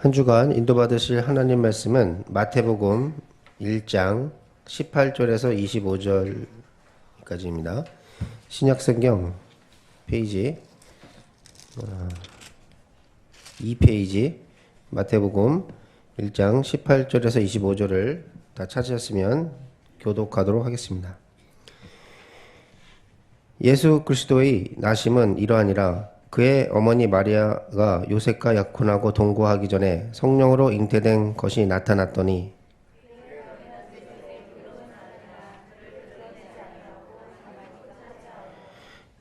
한 주간 인도받으실 하나님 말씀은 마태복음 1장 18절에서 25절까지입니다. 신약성경 페이지 2페이지 마태복음 1장 18절에서 25절을 다 찾으셨으면 교독하도록 하겠습니다. 예수 그리스도의 나심은 이러하니라. 그의 어머니 마리아가 요셉과 약혼하고 동거하기 전에 성령으로 잉태된 것이 나타났더니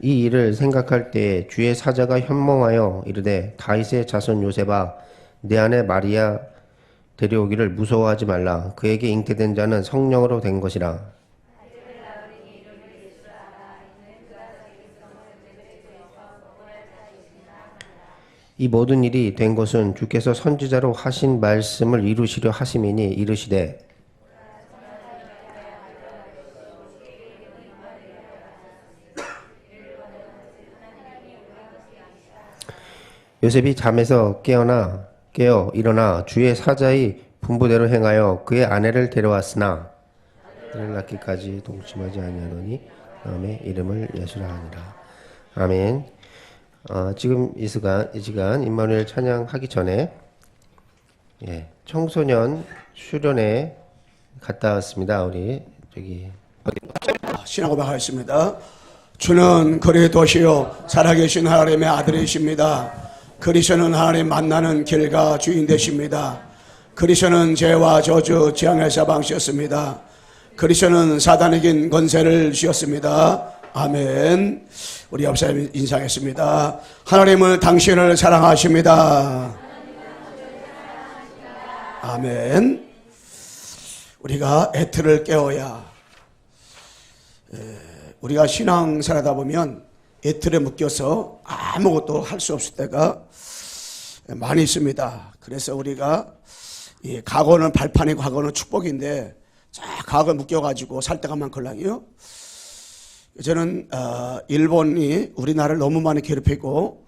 이 일을 생각할 때에 주의 사자가 현몽하여 이르되 다윗의 자손 요셉아 내 아내 마리아 데려오기를 무서워하지 말라. 그에게 잉태된 자는 성령으로 된 것이라. 이 모든 일이 된 것은 주께서 선지자로 하신 말씀을 이루시려 하심이니 이르시되 요셉이 잠에서 깨어 일어나 주의 사자의 분부대로 행하여 그의 아내를 데려왔으나 그를 낳기까지 동침하지 아니하노니 다음에 이름을 예수라 하니라. 아멘. 지금 이 시간 임마누엘 찬양하기 전에 청소년 수련회 갔다 왔습니다. 우리 신앙 고백하겠습니다. 주는 그리스도시요 살아계신 하나님의 아들이십니다. 그리스도는 하나님 만나는 길과 주인 되십니다. 그리스도는 죄와 저주 재앙에서 방주셨습니다. 그리스도는 사단에게 권세를 주셨습니다. 아멘. 우리 옆사님 인사하겠습니다. 하나님은 당신을 사랑하십니다. 아멘. 우리가 애틀을 깨워야 우리가 신앙생활하다 보면 애틀에 묶여서 아무것도 할 수 없을 때가 많이 있습니다. 그래서 우리가 이 과거는 발판이고 과거는 축복인데 과거에 묶여가지고 살 때가 많걸랑이요. 저는 일본이 우리나라를 너무 많이 괴롭히고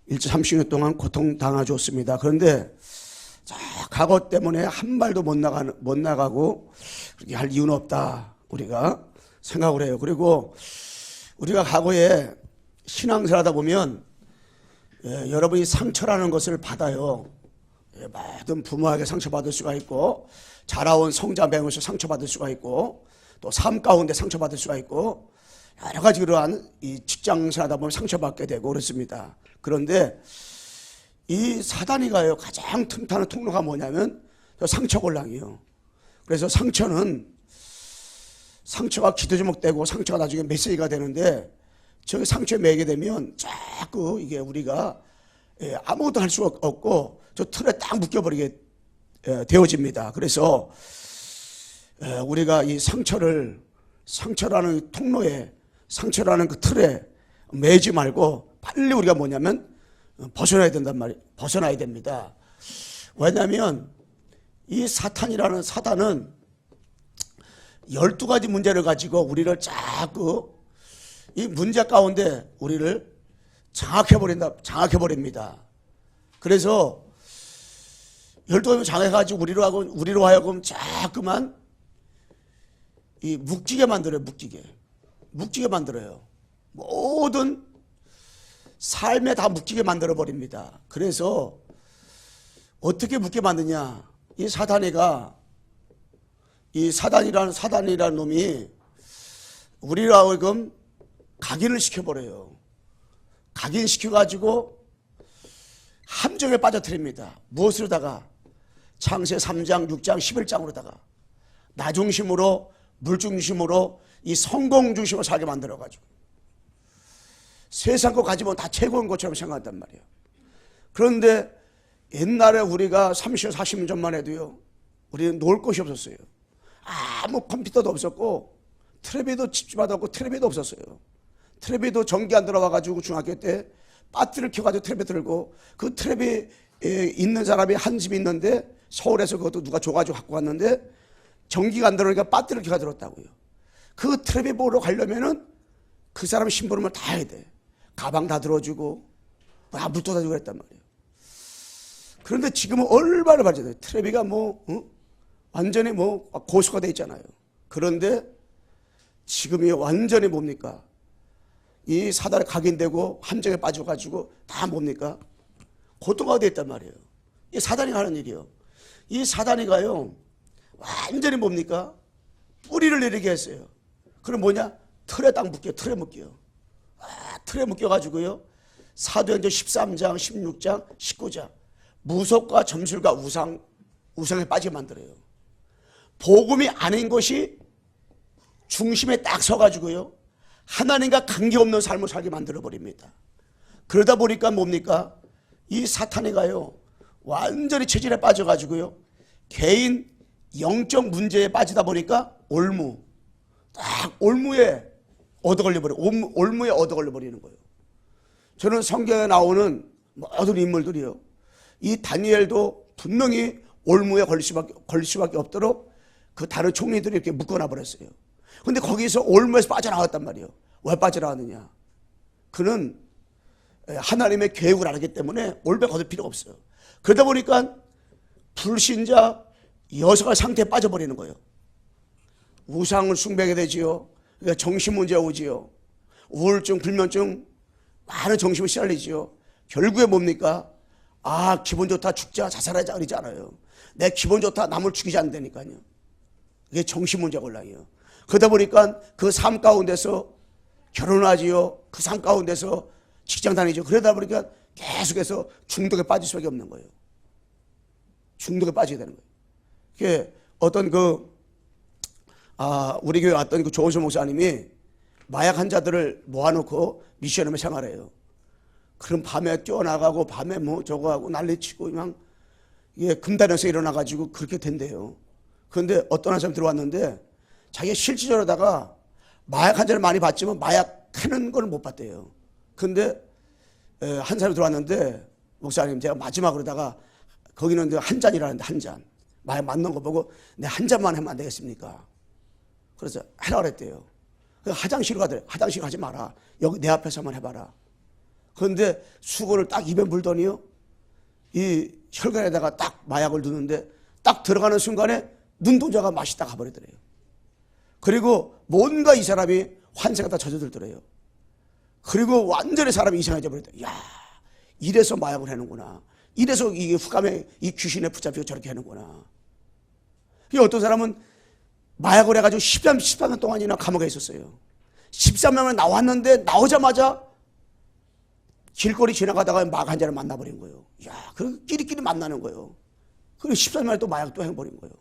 30년 동안 고통당해줬습니다. 그런데 과거 때문에 한 발도 못 나가고 그렇게 할 이유는 없다 우리가 생각을 해요. 그리고 우리가 과거에 신앙생활하다 보면 여러분이 상처라는 것을 받아요. 모든 부모에게 상처받을 수가 있고 자라온 성자매에서 상처받을 수가 있고 또 삶 가운데 상처받을 수가 있고 여러 가지 그러한 이 직장생활하다 보면 상처받게 되고 그렇습니다. 그런데 이 사단이가요 가장 튼튼한 통로가 뭐냐면 상처골랑이요. 그래서 상처가 기도 제목되고 상처가 나중에 메시지가 되는데 저기 상처에 매게 되면 자꾸 이게 우리가 아무것도 할 수가 없고 저 틀에 딱 묶여버리게 되어집니다. 그래서 우리가 이 상처라는 통로에 상처라는 그 틀에 매지 말고 빨리 우리가 뭐냐면 벗어나야 된단 말이에요. 벗어나야 됩니다. 왜냐하면 이 사탄은 12가지 문제를 가지고 우리를 자꾸 이 문제 가운데 우리를 장악해버립니다. 그래서 12가지 장악해가지고 우리로 하여금 자꾸만 이 묶이게 만들어요. 묶이게 만들어요. 모든 삶에 다 묶이게 만들어버립니다. 그래서 어떻게 묶게 만드냐. 이 사단이라는 놈이 우리로 하여금 각인을 시켜버려요. 각인시켜가지고 함정에 빠져들입니다. 무엇으로다가? 창세 3장, 6장, 11장으로다가 나 중심으로 물 중심으로 이 성공 중심으로 살게 만들어가지고 세상 거 가지면 다 최고인 것처럼 생각한단 말이에요. 그런데 옛날에 우리가 30년, 40년 전만 해도요 우리는 놀 곳이 없었어요. 아무 컴퓨터도 없었고 텔레비도 집집마다 없고 텔레비도 없었어요. 텔레비도 전기 안 들어와가지고 중학교 때 배터리를 켜가지고 텔레비 들고 그 텔레비 있는 사람이 한 집 있는데 서울에서 그것도 누가 줘가지고 갖고 갔는데 전기가 안 들어오니까 배터리를 켜가 들었다고요. 그 텔레비 보러 가려면은 그 사람 심부름을 다 해야 돼. 가방 다 들어주고 물 떠다주고 그랬단 말이에요. 그런데 지금은 얼마나 발전돼요. 텔레비가 완전히 고수가 돼 있잖아요. 그런데 지금이 완전히 뭡니까? 이 사단에 각인되고 함정에 빠져가지고 다 뭡니까? 고통화가 돼 있단 말이에요. 이 사단이 하는 일이요. 이 사단이가요, 완전히 뭡니까? 뿌리를 내리게 했어요. 그럼 뭐냐? 틀에 딱 묶여, 틀에 묶여. 틀에 묶여가지고요. 사도행전 13장, 16장, 19장. 무속과 점술과 우상에 빠지게 만들어요. 복음이 아닌 것이 중심에 딱 서가지고요. 하나님과 관계없는 삶을 살게 만들어버립니다. 그러다 보니까 뭡니까? 이 사탄이가요. 완전히 체질에 빠져가지고요. 개인 영적 문제에 빠지다 보니까 딱 올무에 얻어걸려 버리는 거예요. 저는 성경에 나오는 모든 인물들이요. 이 다니엘도 분명히 올무에 걸릴 수밖에 없도록 그 다른 총리들이 이렇게 묶어놔 버렸어요. 근데 거기서 올무에서 빠져나왔단 말이에요. 왜 빠져나왔느냐? 그는 하나님의 계획을 알기 때문에 올무에 거둘 필요가 없어요. 그러다 보니까 불신자 여성의 상태에 빠져버리는 거예요. 우상을 숭배하게 되지요. 그러니까 정신 문제 오지요. 우울증, 불면증, 많은 정신을 시달리지요. 결국에 뭡니까? 기분 좋다, 죽자, 자살하자 그러지 않아요. 내 기분 좋다, 남을 죽이지 않는다니까요. 이게 정신 문제가 올라요. 그러다 보니까 그 삶 가운데서 결혼하지요. 그 삶 가운데서 직장 다니죠. 그러다 보니까 계속해서 중독에 빠질 수밖에 없는 거예요. 중독에 빠지게 되는 거예요. 그게 어떤 우리 교회 왔던 그 조원수 목사님이 마약 환자들을 모아놓고 미션홈에 생활해요. 그럼 밤에 뛰어나가고 밤에 저거 하고 난리치고 그냥 이게 금단에서 일어나가지고 그렇게 된대요. 그런데 어떤 한 사람이 들어왔는데 자기가 실질적으로다가 마약 환자를 많이 봤지만 마약 하는 걸 못 봤대요. 근데 한 사람이 들어왔는데 목사님 제가 마지막으로다가 거기는 한 잔이라는데 한 잔. 마약 맞는 거 보고 내 한 잔만 하면 안 되겠습니까? 그래서 하라 그랬대요. 화장실 가더래. 화장실 가지 마라. 여기 내 앞에서만 해봐라. 그런데 수건을 딱 입에 물더니요. 이 혈관에다가 딱 마약을 넣는데 딱 들어가는 순간에 눈동자가 맛이 딱 가버리더래요. 그리고 뭔가 이 사람이 환세가 다 젖어들더래요. 그리고 완전히 사람이 이상해져 버렸다. 야, 이래서 마약을 하는구나. 이래서 이 흑암에 이 귀신에 붙잡히고 저렇게 하는구나. 어떤 사람은 마약을 해가지고 13년 동안이나 감옥에 있었어요. 13년을 나왔는데 나오자마자 길거리 지나가다가 마약 환자를 만나버린 거예요. 야, 그 끼리끼리 만나는 거예요. 그리고 13년 만에 또 마약 또 해버린 거예요.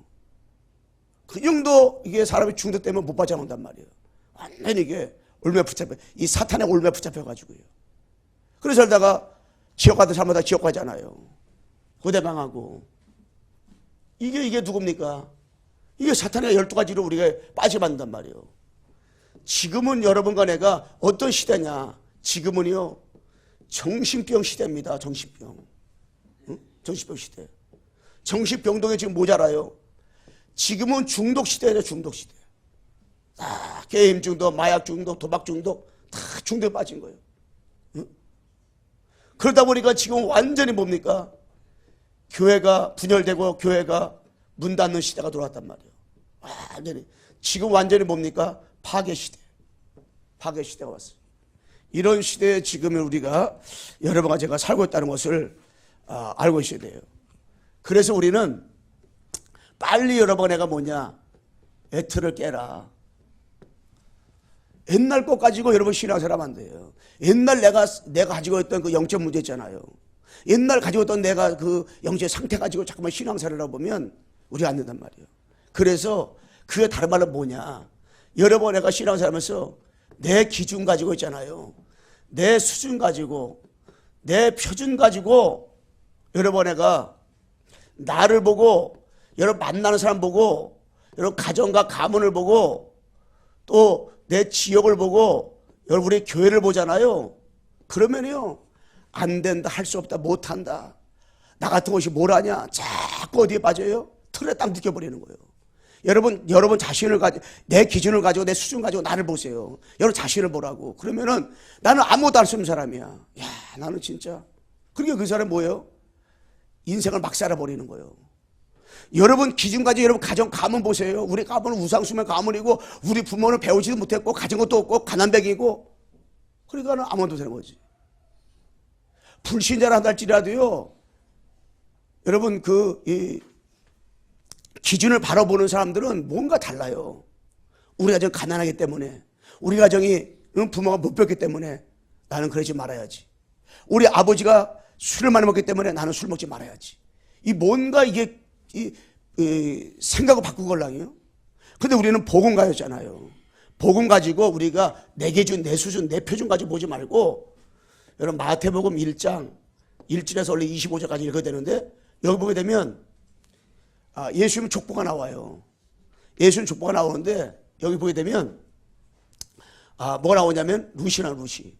그 정도 이게 사람이 중독 때문에 못 빠져나온단 말이에요. 완전히 이게 올무에 붙잡혀, 이 사탄의 올무에 붙잡혀가지고요. 그래서 살다가 지옥 가도 잘못하다 지옥 가잖아요. 고대방하고. 이게 누굽니까? 이게 사탄의 12가지로 우리가 빠지게 만든단 말이에요. 지금은 여러분과 내가 어떤 시대냐? 지금은요, 정신병 시대입니다. 정신병. 응? 정신병 시대. 정신병동에 지금 모자라요. 지금은 중독 시대예요. 중독 시대. 게임 중독, 마약 중독, 도박 중독 다 중독에 빠진 거예요. 응? 그러다 보니까 지금 완전히 뭡니까? 교회가 분열되고 교회가 문 닫는 시대가 들어왔단 말이에요. 완전히. 지금 완전히 뭡니까? 파괴 시대. 파괴 시대가 왔어요. 이런 시대에 지금 우리가 여러분과 제가 살고 있다는 것을 알고 있어야 돼요. 그래서 우리는 빨리 여러분 내가 뭐냐? 애틀을 깨라. 옛날 것 가지고 여러분 신앙생활 하면 안 돼요. 옛날 내가 가지고 있던 그 영적 문제 있잖아요. 옛날 가지고 있던 내가 그 영적 상태 가지고 자꾸만 신앙생활을 하보면 우리가 안 된단 말이에요. 그래서 그게 다른 말로 뭐냐? 여러 번 내가 신앙생활 하면서 내 기준 가지고 있잖아요. 내 수준 가지고, 내 표준 가지고 여러 번 내가 나를 보고, 여러분 만나는 사람 보고, 여러분 가정과 가문을 보고, 또 내 지역을 보고, 여러분 우리 교회를 보잖아요. 그러면요, 안 된다, 할 수 없다, 못 한다. 나 같은 것이 뭘 하냐? 자꾸 어디에 빠져요? 틀에 딱 느껴버리는 거예요. 여러분 자신을 가지고, 내 기준을 가지고, 내 수준 가지고 나를 보세요. 여러분 자신을 보라고. 그러면은 나는 아무것도 할 수 없는 사람이야. 야, 나는 진짜. 그러니까 그 사람이 뭐예요? 인생을 막 살아버리는 거예요. 여러분 기준 가지고 여러분 가정 가문 보세요. 우리 가문은 우상숭배 가문이고 우리 부모는 배우지도 못했고 가진 것도 없고 가난백이고 그러니까 아무것도 되는 거지. 불신자라 한다 할지라도요. 여러분 이 기준을 바라보는 사람들은 뭔가 달라요. 우리 가정 가난하기 때문에 우리 가정이 부모가 못 배웠기 때문에 나는 그러지 말아야지. 우리 아버지가 술을 많이 먹기 때문에 나는 술 먹지 말아야지. 이 뭔가 이게 생각을 바꾼 걸랑이요. 근데 우리는 복음 가졌잖아요. 복음 가지고 우리가 내 기준, 내 수준, 내 표준 가지고 보지 말고 여러분 마태복음 1장 1절에서 원래 25절까지 읽어야 되는데 여기 보게 되면 예수님 족보가 나와요. 예수님 족보가 나오는데 여기 보게 되면 뭐가 나오냐면 룻이나 룻이.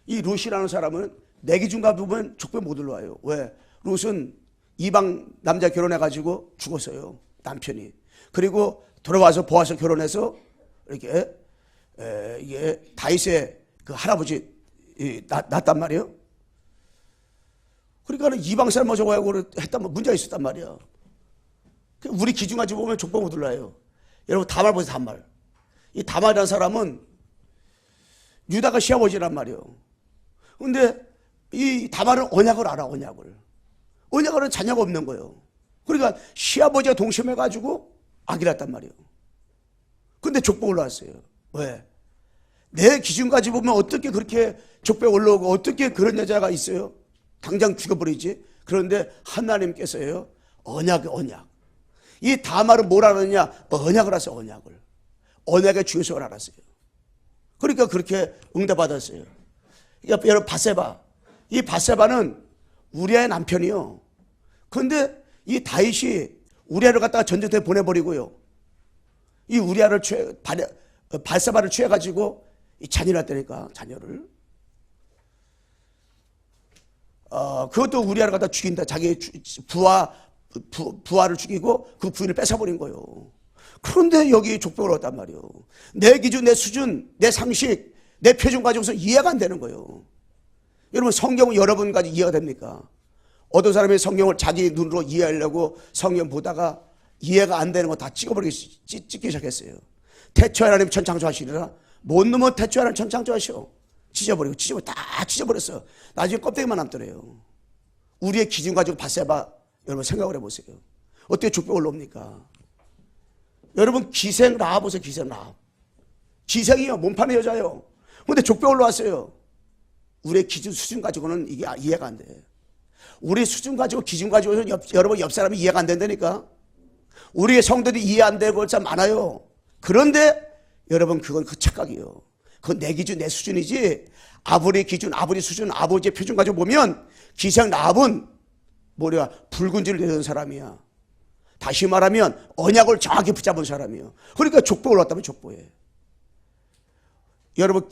이 룻이라는 사람은 내 기준과 보면 족보에 못 올라와요. 왜? 룻은 이방 남자 결혼해가지고 죽었어요. 남편이. 그리고 돌아와서 보아서 결혼해서 이렇게 이게 다윗의 그 할아버지 낳았단 말이에요. 그러니까 이방 사람 모셔가고 했단 문제가 있었단 말이야. 우리 기준 가지고 보면 족보 못 올라요. 여러분 다말 보세요. 다말. 이 다말이라는 사람은 유다가 시아버지란 말이에요. 근데 이 다말은 언약을 알아. 언약을 자녀가 없는 거예요. 그러니까 시아버지가 동심해가지고 아기 낳았단 말이에요. 근데 족보 올라왔어요. 왜? 내 기준 가지고 보면 어떻게 그렇게 족보에 올라오고 어떻게 그런 여자가 있어요? 당장 죽여버리지. 그런데 하나님께서요 언약. 이 다말은 뭘 알았느냐? 언약을 알았어요. 언약의 중요성을 알았어요. 그러니까 그렇게 응답받았어요. 그러니까 여러분 바세바. 이 바세바는 우리아의 남편이요. 그런데 이 다윗이 우리아를 갖다가 전쟁터에 보내버리고요. 이 우리아를 바세바를 취해가지고 이 자녀를 낳다니까 자녀를. 그것도 우리아를 갖다 죽인다. 자기 부하를 죽이고 그 부인을 뺏어버린 거예요. 그런데 여기 족보를 얻었단 말이에요. 내 기준, 내 수준, 내 상식, 내 표준 가지고서 이해가 안 되는 거예요. 여러분 성경은 여러분 가지고 이해가 됩니까? 어떤 사람이 성경을 자기 눈으로 이해하려고 성경 보다가 이해가 안 되는 거 다 찍기 시작했어요. 태초에 하나님 천창조하시리라. 못 넘어 태초에 하나님 천창조하셔. 다 찢어버렸어. 나중에 껍데기만 남더래요. 우리의 기준 가지고 바세바 여러분 생각을 해보세요. 어떻게 족보 올라옵니까? 여러분 기생 라합 보세요. 기생 라합. 기생이요. 몸판의 여자요. 근데 족보 올라왔어요. 우리의 기준 수준 가지고는 이게 이해가 안 돼. 우리 수준 가지고 기준 가지고는 여러분 옆 사람이 이해가 안 된다니까. 우리의 성도들이 이해 안 되고 참 많아요. 그런데 여러분 그건 그 착각이에요. 그건 내 기준 내 수준이지. 아버지 기준 아버지 수준 아버지의 표준 가지고 보면 기생 라합은 뭐냐 붉은 줄을 내던 사람이야. 다시 말하면 언약을 정확히 붙잡은 사람이에요. 그러니까 족보가 올랐다면 족보에. 여러분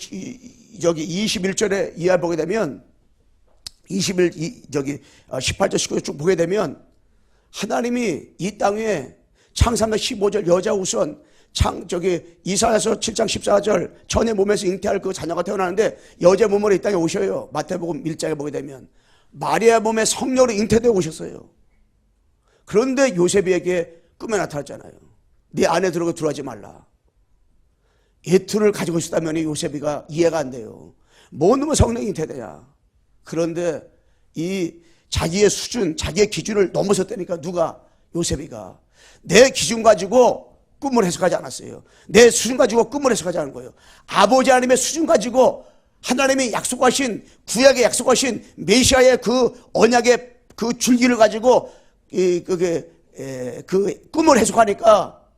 여기 21절에 이하 보게 되면 18절 19절 쭉 보게 되면 하나님이 이 땅에 창세기 15절 여자 우선 이사야서 7장 14절 전의 몸에서 잉태할 그 자녀가 태어나는데 여자 몸으로 이 땅에 오셔요. 마태복음 1장에 보게 되면 마리아 몸에 성령으로 잉태되어 오셨어요. 그런데 요셉에게 꿈에 나타났잖아요. 네 안에 들어가지 말라. 예투를 가지고 있었다면 요셉이가 이해가 안 돼요. 뭐 놈의 성령이 잉태되냐. 그런데 이 자기의 수준 자기의 기준을 넘어섰다니까. 누가? 요셉이가. 내 기준 가지고 꿈을 해석하지 않았어요. 내 수준 가지고 꿈을 해석하지 않은 거예요. 아버지 하나님의 수준 가지고 하나님이 약속하신 구약에 약속하신 메시아의 그 언약의 그 줄기를 가지고 그 꿈을 해석하니까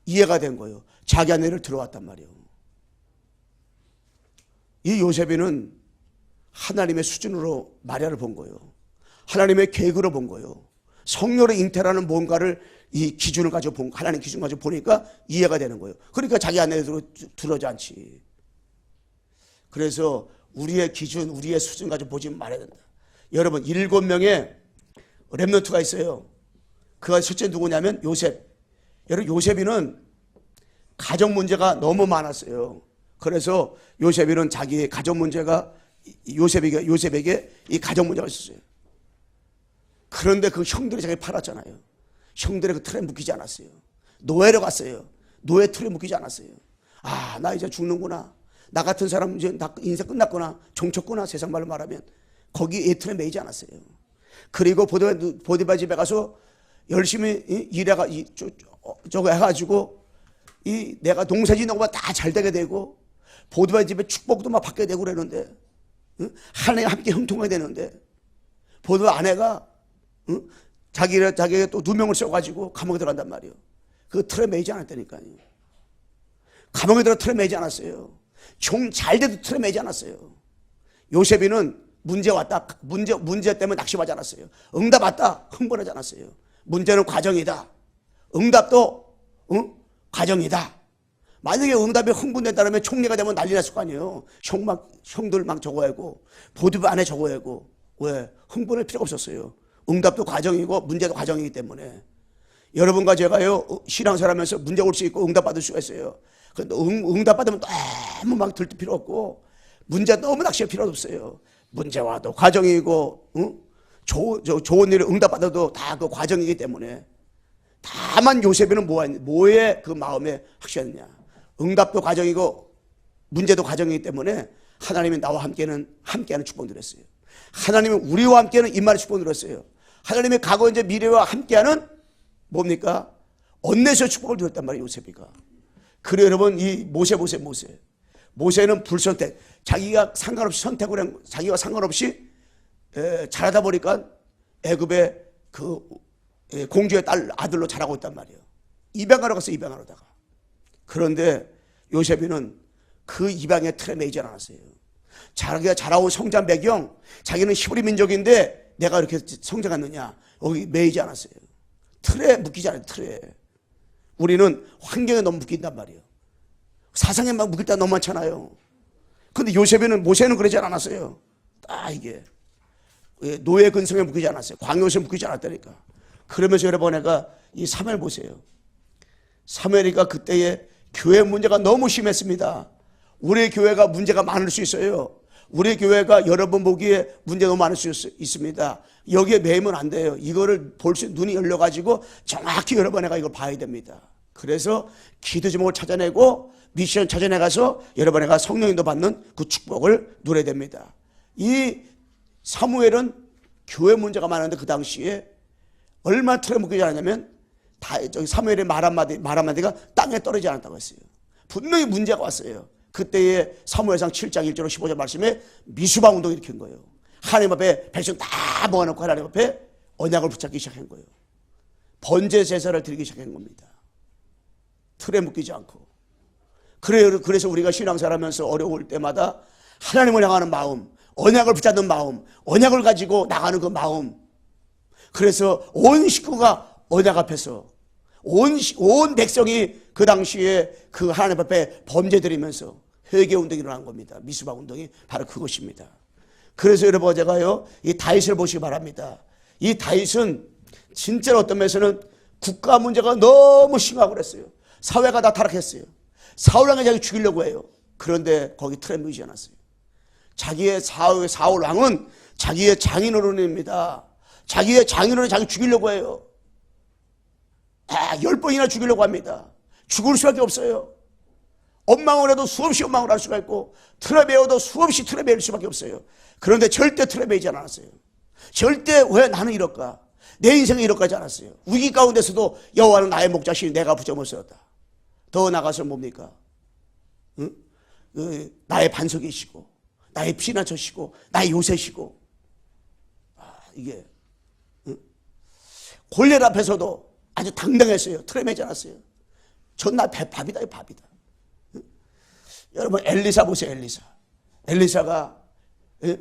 이해가 된 거예요. 자기 아내를 들어왔단 말이에요. 이 요셉이는 하나님의 수준으로 마리아를 본 거예요. 하나님의 계획으로 본 거예요. 성령으로 잉태라는 뭔가를 이 기준을 가지고 하나님 기준 가지고 보니까 이해가 되는 거예요. 그러니까 자기 아내를 들어오지 않지. 그래서 우리의 기준, 우리의 수준 가지고 보지 말아야 된다. 여러분 7명의 렘넌트가 있어요. 그가 첫째 누구냐면 요셉. 여러분 요셉이는 가정 문제가 너무 많았어요. 그래서 요셉이는 자기의 가정 문제가 요셉에게 이 가정 문제가 있었어요. 그런데 그 형들이 자기 팔았잖아요. 형들의 그 틀에 묶이지 않았어요. 노예로 갔어요. 노예 틀에 묶이지 않았어요. 아, 나 이제 죽는구나. 나 같은 사람 이제 나 인생 끝났구나. 종쳤구나. 세상 말로 말하면. 거기 틀에 매이지 않았어요. 그리고 보디바 집에 가서 열심히 일해가 저거 해가지고 내가 농사짓는 것만 다 잘 되게 되고 보디바 집에 축복도 막 받게 되고 그러는데 하나님 함께 형통하게 되는데 보디바 아내가 자기가 또 누명을 써가지고 감옥에 들어간단 말이에요. 그 틀에 매이지 않았다니까요. 감옥에 들어 틀에 매이지 않았어요. 좀 잘 돼도 틀에 매이지 않았어요. 요셉이는 문제 왔다. 문제 때문에 낙심하지 않았어요. 응답 왔다. 흥분하지 않았어요. 문제는 과정이다. 응답도 과정이다. 만약에 응답이 흥분된다면 총리가 되면 난리 났을 거 아니에요. 형들 막 적어야고 보디바 안에 적어야고. 왜? 흥분할 필요가 없었어요. 응답도 과정이고 문제도 과정이기 때문에. 여러분과 제가요 신앙생활하면서 문제 올 수 있고 응답 받을 수가 있어요. 근데 응답 받으면 너무 막 들뜰 필요 없고 문제 너무 낙심할 필요 없어요. 문제 와도 과정이고 좋은 일을 응답 받아도 다 그 과정이기 때문에. 다만 요셉이는 뭐에 그 마음에 확신했냐. 응답도 과정이고 문제도 과정이기 때문에 하나님이 나와 함께하는 축복을 드렸어요. 하나님이 우리와 함께하는 임마의 축복을 드렸어요. 하나님의 과거 이제 미래와 함께하는 뭡니까? 언내서 축복을 드렸단 말이에요. 요셉이가. 그래 여러분 이 모세. 모세는 불선택. 자기가 상관없이 선택을 한 자기가 상관없이 자라다 보니까 애굽의 그 공주의 딸 아들로 자라고 있단 말이에요. 입양하러 갔어. 입양하러다가. 그런데 요셉이는 그 입양의 틀에 매이지 않았어요. 자기가 자라온 성장 배경, 자기는 히브리 민족인데 내가 이렇게 성장했느냐, 여기 매이지 않았어요. 틀에 묶이지 않아요. 틀에. 우리는 환경에 너무 묶인단 말이에요. 사상에만 묶일 때 너무 많잖아요. 근데 모세는 그러지 않았어요. 딱 이게 노예 근성에 묶이지 않았어요. 광야에 묶이지 않았다니까. 그러면서 여러분 내가 이 사무엘 보세요. 사무엘이가 그때의 교회 문제가 너무 심했습니다. 우리 교회가 문제가 많을 수 있어요. 우리 교회가 여러분 보기에 문제 너무 많을 수 있습니다. 여기에 매이면 안 돼요. 이거를 눈이 열려가지고 정확히 여러분 내가 이걸 봐야 됩니다. 그래서 기도 제목을 찾아내고 미션 찾아내가서 여러분 내가 성령인도 받는 그 축복을 누려야 됩니다. 이 사무엘은 교회 문제가 많은데 그 당시에 얼마나 틀에 묶이지 않았냐면 사무엘의 말 한마디가 땅에 떨어지지 않았다고 했어요. 분명히 문제가 왔어요. 그때의 사무엘상 7장 1절 15절 말씀에 미수바 운동을 일으킨 거예요. 하나님 앞에 백성 다 모아놓고 하나님 앞에 언약을 붙잡기 시작한 거예요. 번제 제사를 드리기 시작한 겁니다. 틀에 묶이지 않고. 그래서 우리가 신앙생활하면서 어려울 때마다 하나님을 향하는 마음, 언약을 붙잡는 마음, 언약을 가지고 나가는 그 마음. 그래서 온 식구가 언약 앞에서 온 백성이 그 당시에 그 하나님 앞에 범죄 드리면서 회개 운동이 일어난 겁니다. 미수바 운동이 바로 그것입니다. 그래서 여러분 제가요 이 다윗을 보시기 바랍니다. 이 다윗은 진짜로 어떤 면에서는 국가 문제가 너무 심하고 그랬어요. 사회가 다 타락했어요. 사울왕이 자기 죽이려고 해요. 그런데 거기 틀에 묶이지 않았어요. 자기의 사울왕은 자기의 장인어른입니다. 자기의 장인어른이 자기 죽이려고 해요. 10번이나 죽이려고 합니다. 죽을 수밖에 없어요. 원망을 해도 수없이 원망을 할 수가 있고 틀에 매어도 수없이 틀에 매일 수밖에 없어요. 그런데 절대 틀에 매이지 않았어요. 절대 왜 나는 이럴까? 내 인생이 이럴까 하지 않았어요. 위기 가운데서도 여호와는 나의 목자시니 내가 부정을 쓰였다. 더 나가서 뭡니까? 나의 반석이시고 나의 피난처시고 나의 요새시고 이게 골리앗 앞에서도 아주 당당했어요. 틀에 매지 않았어요. 전나 밥이다. 여러분 엘리사 보세요. 엘리사가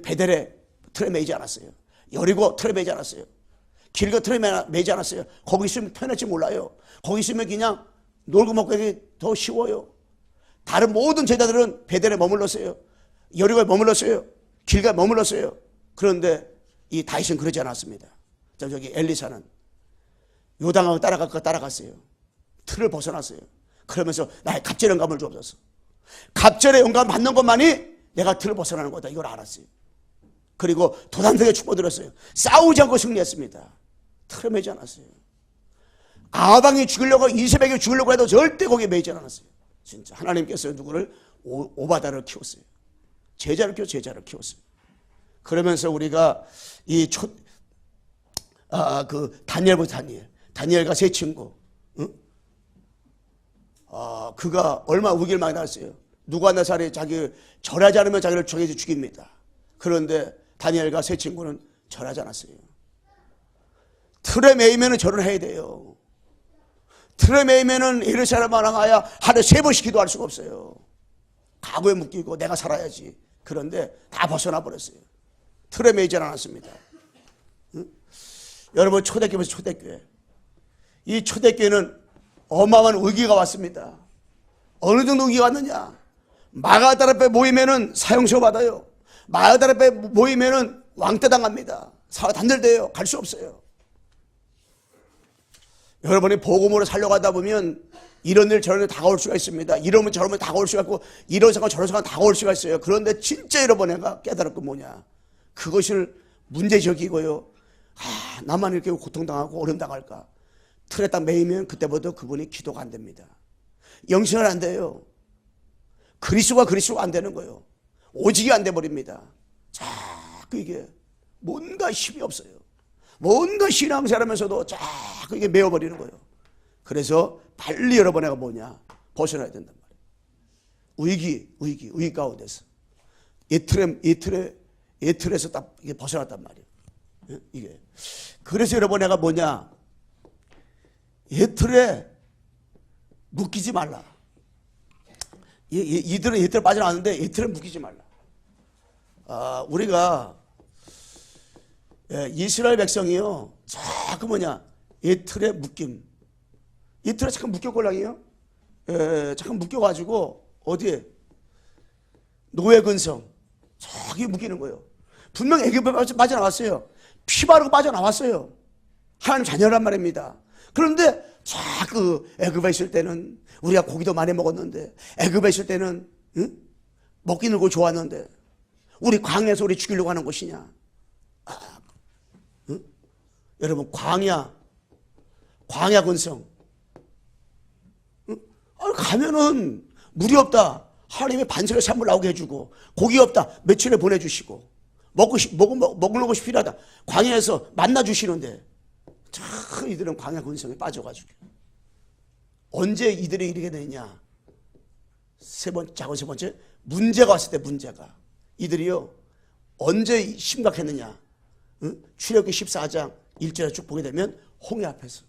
베델에 틀에 매지 않았어요. 여리고 틀에 매지 않았어요. 길가 틀에 매지 않았어요. 거기 있으면 편할지 몰라요. 거기 있으면 그냥 놀고 먹고 하기 더 쉬워요. 다른 모든 제자들은 베델에 머물렀어요. 여리고에 머물렀어요. 길가에 머물렀어요. 그런데 이 다윗은 그러지 않았습니다. 저기 엘리사는 요당하고 따라갔어요. 틀을 벗어났어요. 그러면서 나의 갑절의 영감을 주옵소서. 갑절의 영감 받는 것만이 내가 틀을 벗어나는 거다. 이걸 알았어요. 그리고 도단성에 축복드렸어요. 싸우지 않고 승리했습니다. 틀에 매지 않았어요. 아방이 죽이려고, 이세백이 죽이려고 해도 절대 거기에 매지 않았어요. 진짜 하나님께서 누구를 오바다를 키웠어요. 제자를 키웠어요. 그러면서 우리가 다니엘과 세 친구, 응? 그가 얼마나 위기를 많이 당했어요. 누가네살이 자기를 절하지 않으면 자기를 죽입니다. 그런데 다니엘과 세 친구는 절하지 않았어요. 틀에 매이면 절을 해야 돼요. 틀에 매이면 예루살렘 왕하야 하루에 3번씩 기도할 수가 없어요. 과거에 묶이고 내가 살아야지. 그런데 다 벗어나 버렸어요. 틀에 매이지 않았습니다. 응? 여러분 초대교회 보세요. 초대교회. 이 초대교회는 어마어마한 위기가 왔습니다. 어느 정도 위기가 왔느냐. 마가다라 앞에 모이면은 사형처 받아요. 마가다라 앞에 모이면은 왕따 당합니다. 사가 단절돼요. 갈 수 없어요. 여러분이 복음으로 살려가다 보면 이런 일 저런 일 다가올 수가 있습니다. 이러면 저러면 다가올 수가 있고 이런 상황 저런 상황 다가올 수가 있어요. 그런데 진짜 여러분 내가 깨달았고 뭐냐. 그것을 문제적이고요. 나만 이렇게 고통당하고 어려움 당할까. 틀에 딱 매이면 그때부터 그분이 기도가 안 됩니다. 영성은 안 돼요. 그리스도가 안 되는 거예요. 오직이 안 돼 버립니다. 자꾸 이게 뭔가 힘이 없어요. 뭔가 신앙생활하면서도 자꾸 이게 메어버리는 거예요. 그래서 빨리 여러분에게 뭐냐 벗어나야 된단 말이에요. 위기 가운데서 예틀에서 딱 이게 벗어났단 말이에요. 이게 그래서 여러분에게 뭐냐 예틀에 묶이지 말라. 이들은 예틀에 빠져나왔는데 예틀에 묶이지 말라. 우리가 이스라엘 백성이요 자꾸 뭐냐 예틀에 묶임. 예틀에 잠깐 묶였걸랑이요. 잠깐 묶여가지고 어디에 노예 근성 저기 묶이는 거예요. 분명 애굽에 빠져나왔어요. 피 바르고 빠져나왔어요. 하나님 자녀란 말입니다. 그런데 자꾸 애굽에 있을 때는 우리가 고기도 많이 먹었는데 애굽에 있을 때는 먹기는 거 좋았는데 우리 광야에서 우리 죽이려고 하는 것이냐. 여러분 광야 근성 가면은 물이 없다. 하나님의 반석의 산물 나오게 해주고 고기 없다. 며칠에 보내주시고 먹는 것이 필요하다. 광야에서 만나주시는데 참 이들은 광야 근성에 빠져가지고 언제 이들이 이르게 되느냐. 세 번째 문제가 왔을 때 문제가 이들이요 언제 심각했느냐. 출애굽기 14장 1절에 쭉 보게 되면 홍해 앞에서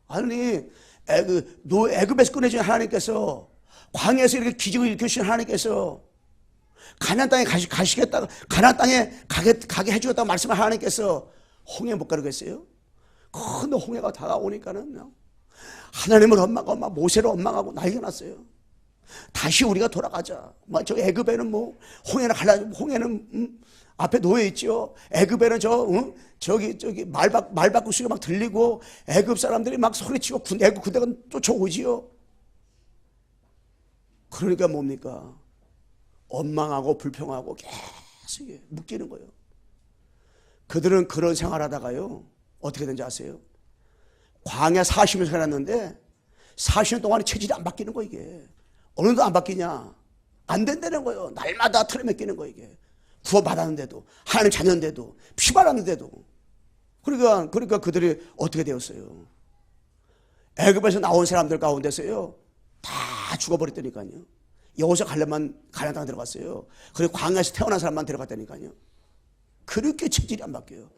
아니 애굽에서 꺼내준 하나님께서 광야에서 이렇게 기적을 일으키신 하나님께서 가나안 땅에 가시겠다 가나안 땅에 가게 해주겠다고 말씀한 하나님께서 홍해 못 가르겠어요? 근데 홍해가 다가오니까는 하나님을 원망하고 모세를 원망하고 난리가 났어요. 다시 우리가 돌아가자. 저 애굽에는 홍해는 앞에 놓여 있죠. 애굽에는 저기 말바꾸 소리가 막 들리고 애굽 사람들이 막 소리치고 애굽 군대가 쫓아오지요. 그러니까 뭡니까? 원망하고 불평하고 계속 묶이는 거예요. 그들은 그런 생활하다가요 어떻게 된지 아세요? 광야 40년 살았는데 40년 동안에 체질이 안 바뀌는 거 이게. 어느덧 안 바뀌냐? 안 된다는 거예요. 날마다 틀에 맡기는 거 이게. 구원받았는데도 하나님 자녀인데도 피 발랐는데도 그러니까 그들이 어떻게 되었어요? 애굽에서 나온 사람들 가운데서요 다 죽어버렸다니까요. 여호수아 가나안 땅 들어갔어요. 그리고 광야에서 태어난 사람만 데려갔다니까요. 그렇게 체질이 안 바뀌어요.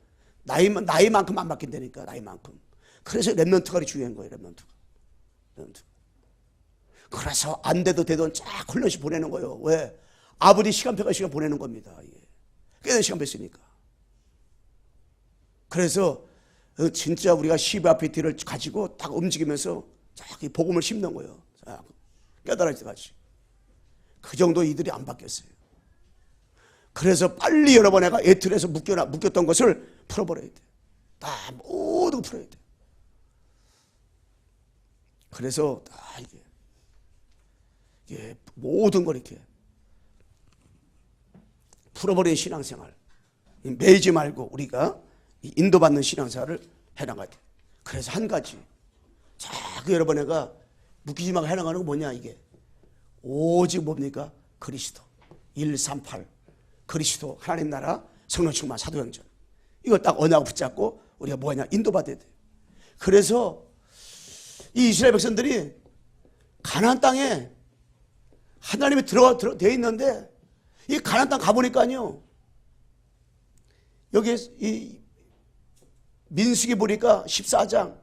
나이만큼 안 바뀐다니까. 나이만큼. 그래서 렘넌트가 중요한 거예요. 렘넌트. 그래서 안 돼도 되던 쫙 훈련시 보내는 거예요. 왜? 아버지 시간표가 시간 보내는 겁니다. 꽤나 시간표 있으니까. 그래서 진짜 우리가 CVRPT를 가지고 딱 움직이면서 쫙 복음을 심는 거예요. 깨달을 때까지. 그 정도 이들이 안 바뀌었어요. 그래서 빨리 여러분 내가 예틀에서 묶였던 것을 풀어버려야 돼. 다 모두 풀어야 돼. 그래서 다 이게 모든 걸 이렇게 풀어버린 신앙생활. 매이지 말고 우리가 인도받는 신앙생활을 해나가야 돼. 그래서 한 가지. 자꾸 여러분 내가 묶이지 말고 해나가는 거 뭐냐 이게. 오직 뭡니까? 그리스도. 138. 그리스도 하나님 나라 성령 충만 사도행전. 이거 딱 언약을 붙잡고 우리가 뭐냐 인도받아야 돼. 그래서 이 이스라엘 백성들이 가나안 땅에 하나님이 되어 있는데 이 가나안 땅 가보니까요. 여기 이 민수기 보니까 14장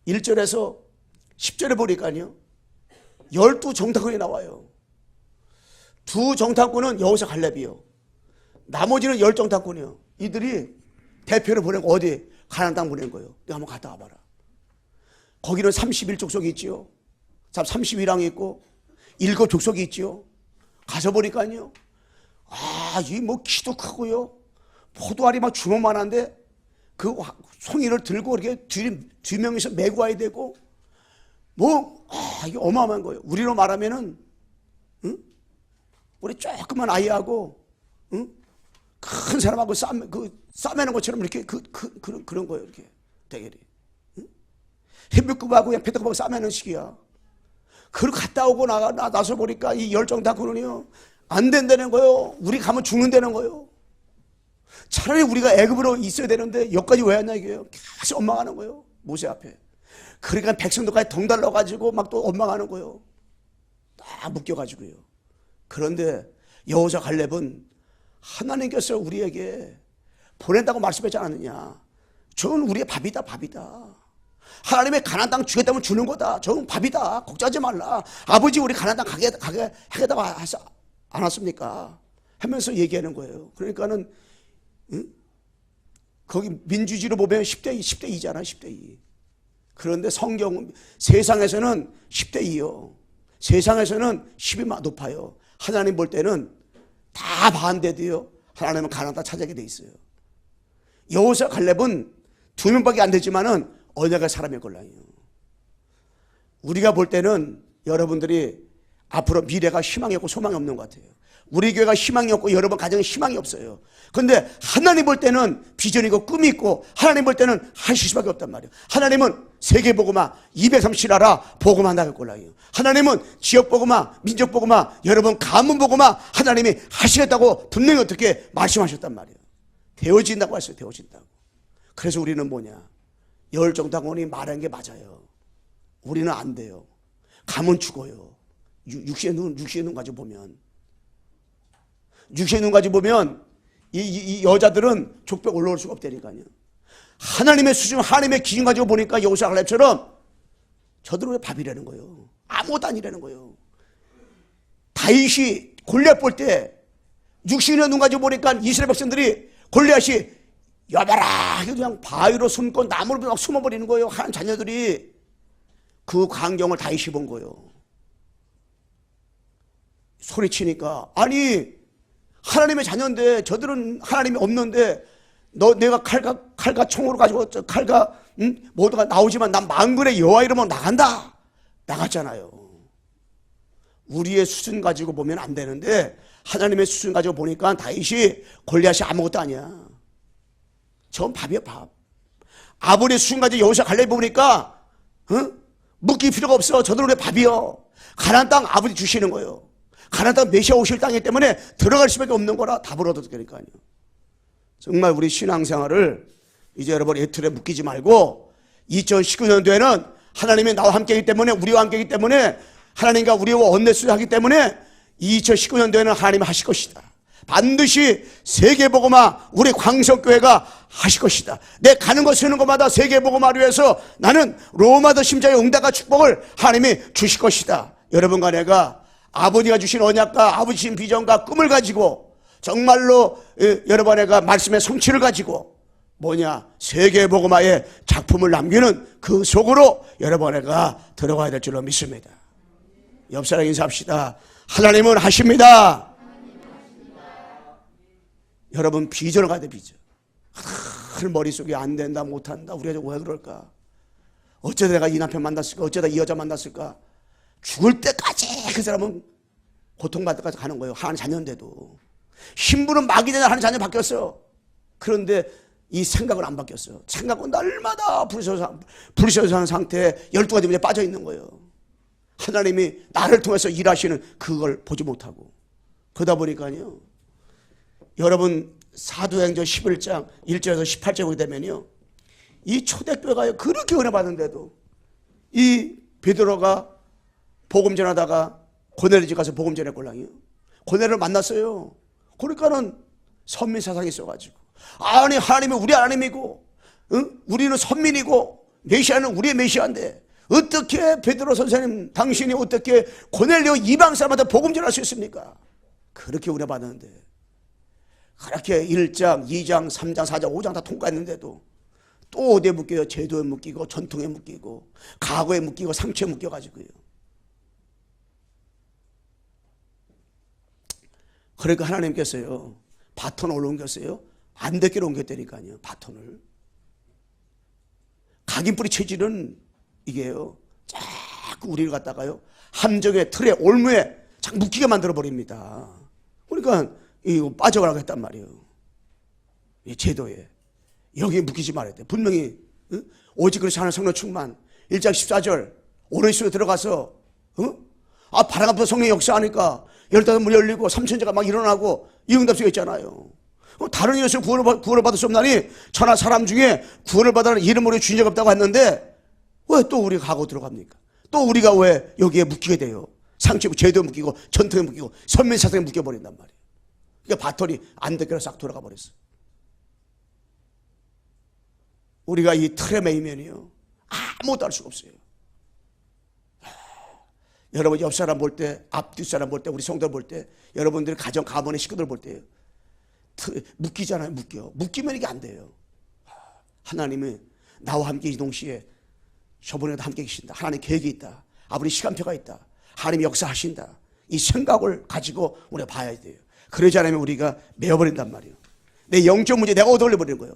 1절에서 10절에 보니까요. 12정탐꾼이 나와요. 2정탐꾼은 여호사 갈렙이요. 나머지는 10정탐꾼이요. 이들이 대표를 보내고 어디 가나안 땅 보낸 거예요. 내가 한번 갔다 와봐라. 거기는 31족속이 있지요. 31왕이 있고 7족속이 있지요. 가서 보니까요. 이 뭐 키도 크고요. 포도알이 막 주먹만한데 그 송이를 들고 이렇게 두 명이서 메고 와야 되고 이게 어마어마한 거예요. 우리로 말하면은 우리 조그만 아이하고 큰 사람하고 싸매는 것처럼 이렇게 그런 거예요. 이렇게 대결이. 헤비급하고 페트급하고 싸매는 식이야. 그걸 갔다 오고 나서 보니까 이 열정탐꾼은요 안 된다는 거예요. 우리 가면 죽는다는 거예요. 차라리 우리가 애굽으로 있어야 되는데 여기까지 왜 왔냐 이게요. 계속 원망하는 거예요. 모세 앞에. 그러니까 백성들까지 덩달러가지고 막 또 원망하는 거예요. 다 묶여가지고요. 그런데 여호사 갈렙은 하나님께서 우리에게 보낸다고 말씀하지 않았느냐. 저건 우리의 밥이다. 하나님의 가나안 땅 주겠다면 주는 거다. 저건 밥이다. 걱정하지 말라. 아버지 우리 가나안 땅 가게 하겠다고 하지 않았습니까? 하면서 얘기하는 거예요. 그러니까는 거기 민주주의로 보면 10대 2잖아. 10대 2. 그런데 성경 세상에서는 10대 2요. 세상에서는 10이 높아요. 하나님 볼 때는 다 반대돼요. 하나님은 가나안 땅 차지하게 돼 있어요. 여호사 갈렙은 2명밖에 안 되지만은 언약의 사람의 걸랑이에요. 우리가 볼 때는 여러분들이 앞으로 미래가 희망이 없고 소망이 없는 것 같아요. 우리 교회가 희망이 없고 여러분 가정에 희망이 없어요. 그런데 하나님 볼 때는 비전이고 꿈이 있고 하나님 볼 때는 하실 수밖에 없단 말이에요. 하나님은 세계복음화 237나라 복음화 나갈 걸랑이에요. 하나님은 지역복음화 민족복음화 여러분 가문복음화 하나님이 하시겠다고 분명히 어떻게 말씀하셨단 말이에요. 되어진다고 했어요. 되어진다고. 그래서 우리는 뭐냐. 열정당원이 말한 게 맞아요. 우리는 안 돼요. 가면 죽어요. 육신의 눈 가지고 보면. 육신의 눈 가지고 보면 이 여자들은 족벽 올라올 수가 없다니까요. 하나님의 수준, 하나님의 기준 가지고 보니까 여호사 갈렙처럼 저들은 왜 밥이라는 거예요. 아무것도 아니라는 거예요. 다윗이 골리앗 볼 때 육신의 눈 가지고 보니까 이스라엘 백성들이 골리앗이 여봐라 그냥 바위로 숨고 나무로 막 숨어버리는 거예요. 하나님 자녀들이. 그 광경을 다윗이 본 거예요. 소리치니까 아니 하나님의 자녀인데 저들은 하나님이 없는데 내가 칼과 총으로 가지고 칼과 모두가 나오지만 난 만군의 여호와 이름으로 나간다. 나갔잖아요. 우리의 수준 가지고 보면 안 되는데 하나님의 수준 가지고 보니까 다윗이 골리앗이 아무것도 아니야. 저건 밥이야 밥. 아버지의 수준 가지고 여호사 갈렙 보니까 묻기 필요가 없어. 저들은 왜 밥이요. 가나안 땅 아버지 주시는 거예요. 가나안 땅 메시아 오실 땅이기 때문에 들어갈 수밖에 없는 거라 답을 얻어도 되니까요. 정말 우리 신앙생활을 이제 여러분 애틀에 묶이지 말고 2019년도에는 하나님이 나와 함께이기 때문에 우리와 함께이기 때문에 하나님과 우리와 원내수하기 때문에 2019년도에는 하나님이 하실 것이다. 반드시 세계복음화 우리 광석교회가 하실 것이다. 내 가는 거 쓰는 것마다 세계복음화를 위해서 나는 로마더 심장의 응답과 축복을 하나님이 주실 것이다. 여러분과 내가 아버지가 주신 언약과 아버지 주신 비전과 꿈을 가지고 정말로 여러분 내가 말씀의 성취를 가지고 뭐냐 세계복음화의 작품을 남기는 그 속으로 여러분 내가 들어가야 될 줄로 믿습니다. 옆사람 인사합시다. 하나님은 하십니다. 여러분 비전을 가야 돼. 비전. 머릿속에 안 된다 못한다 우리가 왜 그럴까. 어쩌다 내가 이 남편 만났을까. 어쩌다 이 여자 만났을까. 죽을 때까지 그 사람은 고통받을 때까지 가는 거예요. 하나님 자녀인데도. 신부는 마귀 되는 하나님 자녀 바뀌었어요. 그런데 이 생각은 안 바뀌었어요. 생각은 날마다 부르셔서 사는 상태에 12가지 문제에 빠져 있는 거예요. 하나님이 나를 통해서 일하시는 그걸 보지 못하고. 그러다 보니까요, 여러분 사도행전 11장 1절에서 18절 보게 되면요, 이 초대교회가 그렇게 은혜 받는데도 이 베드로가 복음 전하다가 고넬의 집 가서 복음 전했걸랑이요. 고넬을 만났어요. 그러니까는 선민 사상이 있어가지고, 아니 하나님이 우리 하나님이고, 응? 우리는 선민이고 메시아는 우리의 메시아인데 어떻게 베드로 선생님 당신이 어떻게 고넬료 이방 사람한테 복음 전할 수 있습니까? 그렇게 은혜 받았는데, 그렇게 1장 2장 3장 4장 5장 다 통과했는데도 또 어디에 묶여요? 제도에 묶이고 전통에 묶이고 과거에 묶이고 상처에 묶여가지고요. 그러니까 하나님께서요, 바톤을 옮겼어요. 안 될 옮겼다니까요. 바톤을. 각인뿌리 체질은 이게요, 자꾸 우리를 갖다가요 함정에 틀에 올무에 자꾸 묶이게 만들어 버립니다. 그러니까 이거 빠져가라고 했단 말이에요. 이 제도에 여기에 묶이지 말아야 돼. 분명히 오직 그리스도 하나님 성령 충만 1장 14절 오른손에 들어가서 바람 앞에서 성령 역사하니까 15문 열리고 3천제가 막 일어나고 이 응답수가 있잖아요. 다른 이것을 구원을 받을 수 없나니 천하 사람 중에 구원을 받으라는 이름으로 주인 적 없다고 했는데 왜 또 우리가 가고 들어갑니까? 또 우리가 왜 여기에 묶이게 돼요? 상처에 제도에 묶이고 전통에 묶이고 선민사상에 묶여버린단 말이에요. 그러니까 바톤이 안 될 싹 돌아가 버렸어요. 우리가 이 틀에 매이면요 아무것도 할 수가 없어요. 여러분 옆 사람 볼 때, 앞뒤 사람 볼 때, 우리 성도 볼 때, 여러분들 가정 가문의 식구들 볼 때요, 묶이잖아요. 묶이면 이게 안 돼요. 하나님은 나와 함께 이 동시에 저번에도 함께 계신다. 하나님 계획이 있다. 아버지 시간표가 있다. 하나님이 역사하신다. 이 생각을 가지고 우리가 봐야 돼요. 그러지 않으면 우리가 메어버린단 말이에요. 내 영적 문제 내가 얻어올려버리는 거예요.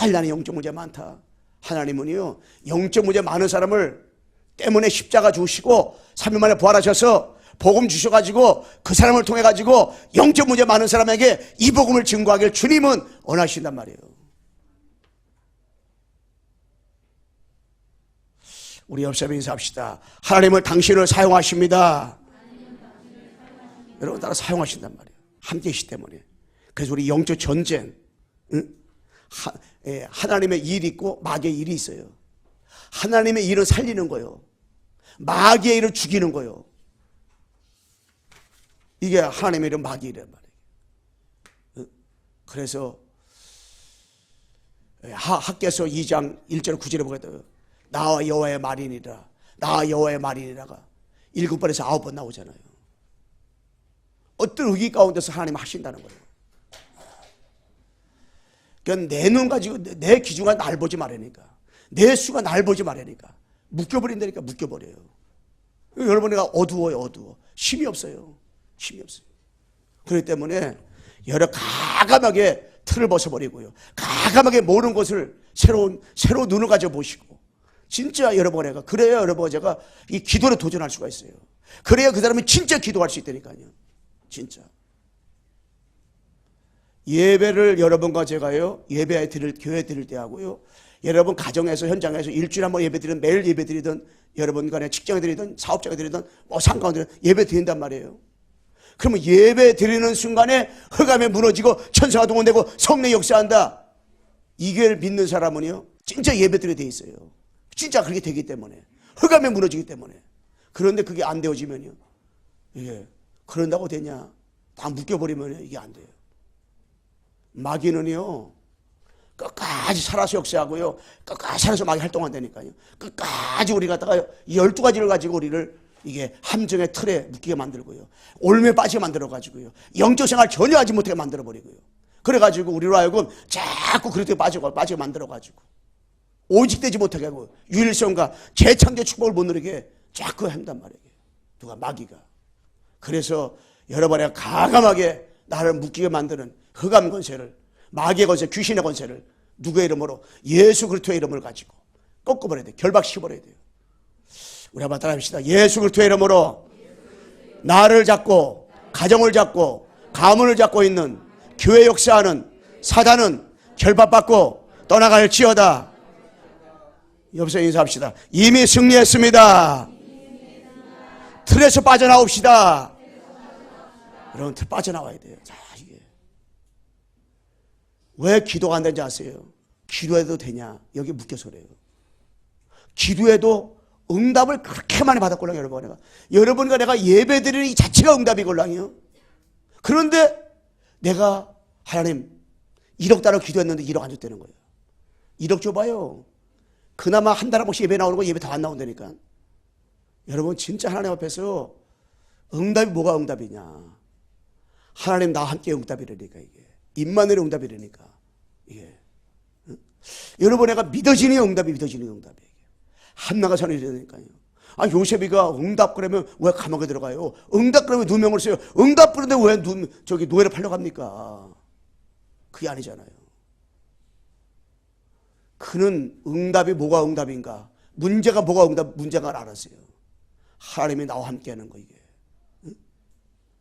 나는 영적 문제 많다. 하나님은요 영적 문제 많은 사람을 때문에 십자가 주시고 3일 만에 부활하셔서 복음 주셔가지고 그 사람을 통해 가지고 영적 문제 많은 사람에게 이 복음을 증거하길 주님은 원하신단 말이에요. 우리 옆 사람에 인사합시다. 하나님은 당신을 사용하십니다. 여러분 따라 사용하신단 말이에요. 함께 계시기 때문에. 그래서 우리 영적 전쟁, 하나님의 일이 있고 마귀의 일이 있어요. 하나님의 일은 살리는 거예요. 마귀의 일은 죽이는 거예요. 이게 하나님의 일은 마귀의 일이란 말이에요. 그래서 학개서 2장 1절 9절에 보게 돼요. 나와 여호와의 말이니라. 나와 여호와의 말이니라가 7번에서 9번 나오잖아요. 어떤 의기 가운데서 하나님 하신다는 거예요. 그러니까 내 눈 가지고 내 기준과 날 보지 말으니까, 내 수가 날 보지 말으니까 묶여버린다니까. 묶여버려요. 여러분이가 어두워요. 어두워. 힘이 없어요. 힘이 없어요. 그렇기 때문에 여러 가감하게 틀을 벗어버리고요, 가감하게 모르는 것을 새로운 눈을 가져 보시고, 진짜 여러분과 그래야 여러분과 제가 이 기도를 도전할 수가 있어요. 그래야 그 사람이 진짜 기도할 수 있다니까요. 진짜. 예배를 여러분과 제가요, 예배 드릴, 교회 드릴 때 하고요, 여러분 가정에서 현장에서 일주일에 한번 예배 드리든 매일 예배 드리든 여러분 간에 직장에 드리든 사업장에 드리든 뭐 상관없이 예배 드린단 말이에요. 그러면 예배 드리는 순간에 흑암에 무너지고 천사가 동원되고 성령이 역사한다. 이걸 믿는 사람은요 진짜 예배 드려야 돼 있어요. 진짜 그렇게 되기 때문에, 흑암에 무너지기 때문에. 그런데 그게 안 되어지면요, 이게 그런다고 되냐? 다 묶여버리면 이게 안 돼요. 마귀는요 끝까지 살아서 역사하고요, 끝까지 살아서 마귀 활동한다니까요. 끝까지 우리 갖다가 12가지를 가지고 우리를 이게 함정의 틀에 묶이게 만들고요, 올무에 빠지게 만들어가지고요, 영적 생활 전혀 하지 못하게 만들어버리고요, 그래가지고 우리로 하여금 자꾸 그렇게 빠지게 만들어가지고 오직 되지 못하게 하고 유일성과 재창조 축복을 못 누리게 자꾸 한단 말이에요. 누가? 마귀가. 그래서 여러분이 가감하게 나를 묶이게 만드는 흑암 권세를, 마귀의 권세, 귀신의 권세를 누구의 이름으로? 예수 그리스도의 이름을 가지고 꺾어버려야 돼요. 결박시켜버려야 돼요. 우리 한번 따라합시다. 예수 그리스도의 이름으로 나를 잡고 가정을 잡고 가문을 잡고 있는 교회 역사하는 사단은 결박받고 떠나갈지어다. 여기서 인사합시다. 이미 승리했습니다. 틀에서 빠져나옵시다. 여러분, 틀 빠져나와야 돼요. 자, 이게 왜 기도가 안 되는지 아세요? 기도해도 되냐? 여기 묶여서 그래요. 기도해도 응답을 그렇게 많이 받았걸랑요, 여러분. 여러분과 내가 예배드리는 이 자체가 응답이걸랑요. 그런데 내가 하나님 1억 달러 기도했는데 1억 안 줬다는 거예요. 1억 줘봐요. 그나마 한 달 한 번씩 예배 나오는 거 예배 다 안 나온다니까. 여러분, 진짜 하나님 앞에서 응답이 뭐가 응답이냐? 하나님 나와 함께 응답이라니까. 이게 임마누엘의 응답이라니까. 이게 여러분, 내가 믿어지는 응답이 믿어지는 응답이에요. 한나가 전해 이러니까요. 아, 요셉이가 응답 그러면 왜 감옥에 들어가요? 응답 그러면 누명을 써요. 응답 그런데 왜 저기 노예를 팔려갑니까? 그게 아니잖아요. 그는 응답이 뭐가 응답인가? 문제가 뭐가 문제가 알았어요. 하나님이 나와 함께하는 거. 이게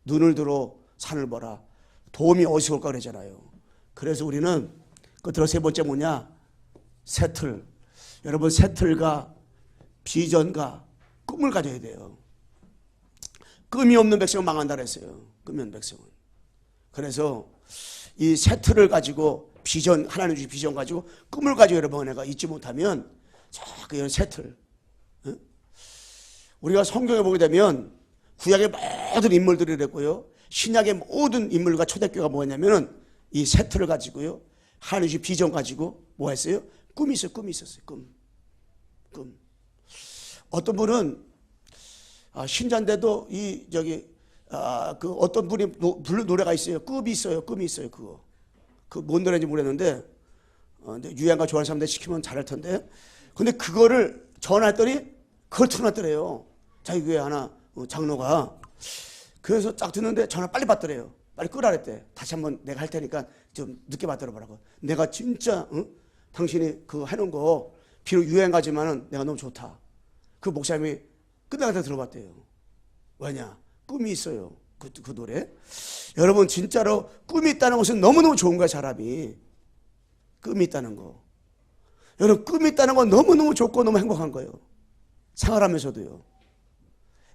눈을 들어 산을 보라. 도움이 어디서 올까 그러잖아요. 그래서 우리는 끝으로 세 번째 뭐냐? 새틀. 여러분, 새틀과 비전과 꿈을 가져야 돼요. 꿈이 없는 백성은 망한다 그랬어요. 꿈이 없는 백성은. 그래서 이 새틀을 가지고 비전, 하나님 주신 비전 가지고 꿈을 가지고 여러분 내가 잊지 못하면 그 새틀. 우리가 성경에 보게 되면 구약의 모든 인물들이 그랬고요. 신약의 모든 인물과 초대교회가 뭐였냐면은 이 새틀을 가지고요. 하나님 주신 비전 가지고 뭐 했어요? 꿈이 있어요. 꿈이 있었어요. 꿈. 어떤 분은 신자인데도 이 저기 그 어떤 분이 부른 노래가 있어요. 꿈이 있어요. 그거. 그 뭔 노래인지 모르겠는데 유행가 좋아하는 사람들 시키면 잘할 텐데. 근데 그거를 전화했더니 그걸 틀어놨더래요. 자기 교회 하나 장로가. 그래서 딱 듣는데 전화 빨리 받더래요. 빨리 끄라 그랬대. 다시 한번 내가 할 테니까 좀 늦게 받들어보라고. 내가 진짜 당신이 그거 해놓은 거 비록 유행가지만은 내가 너무 좋다. 그 목사님이 끝나가다 들어봤대요. 왜냐? 꿈이 있어요. 그 노래. 여러분, 진짜로 꿈이 있다는 것은 너무너무 좋은 거야, 사람이. 꿈이 있다는 거. 여러분, 꿈이 있다는 건 너무너무 좋고 너무 행복한 거예요. 생활하면서도요.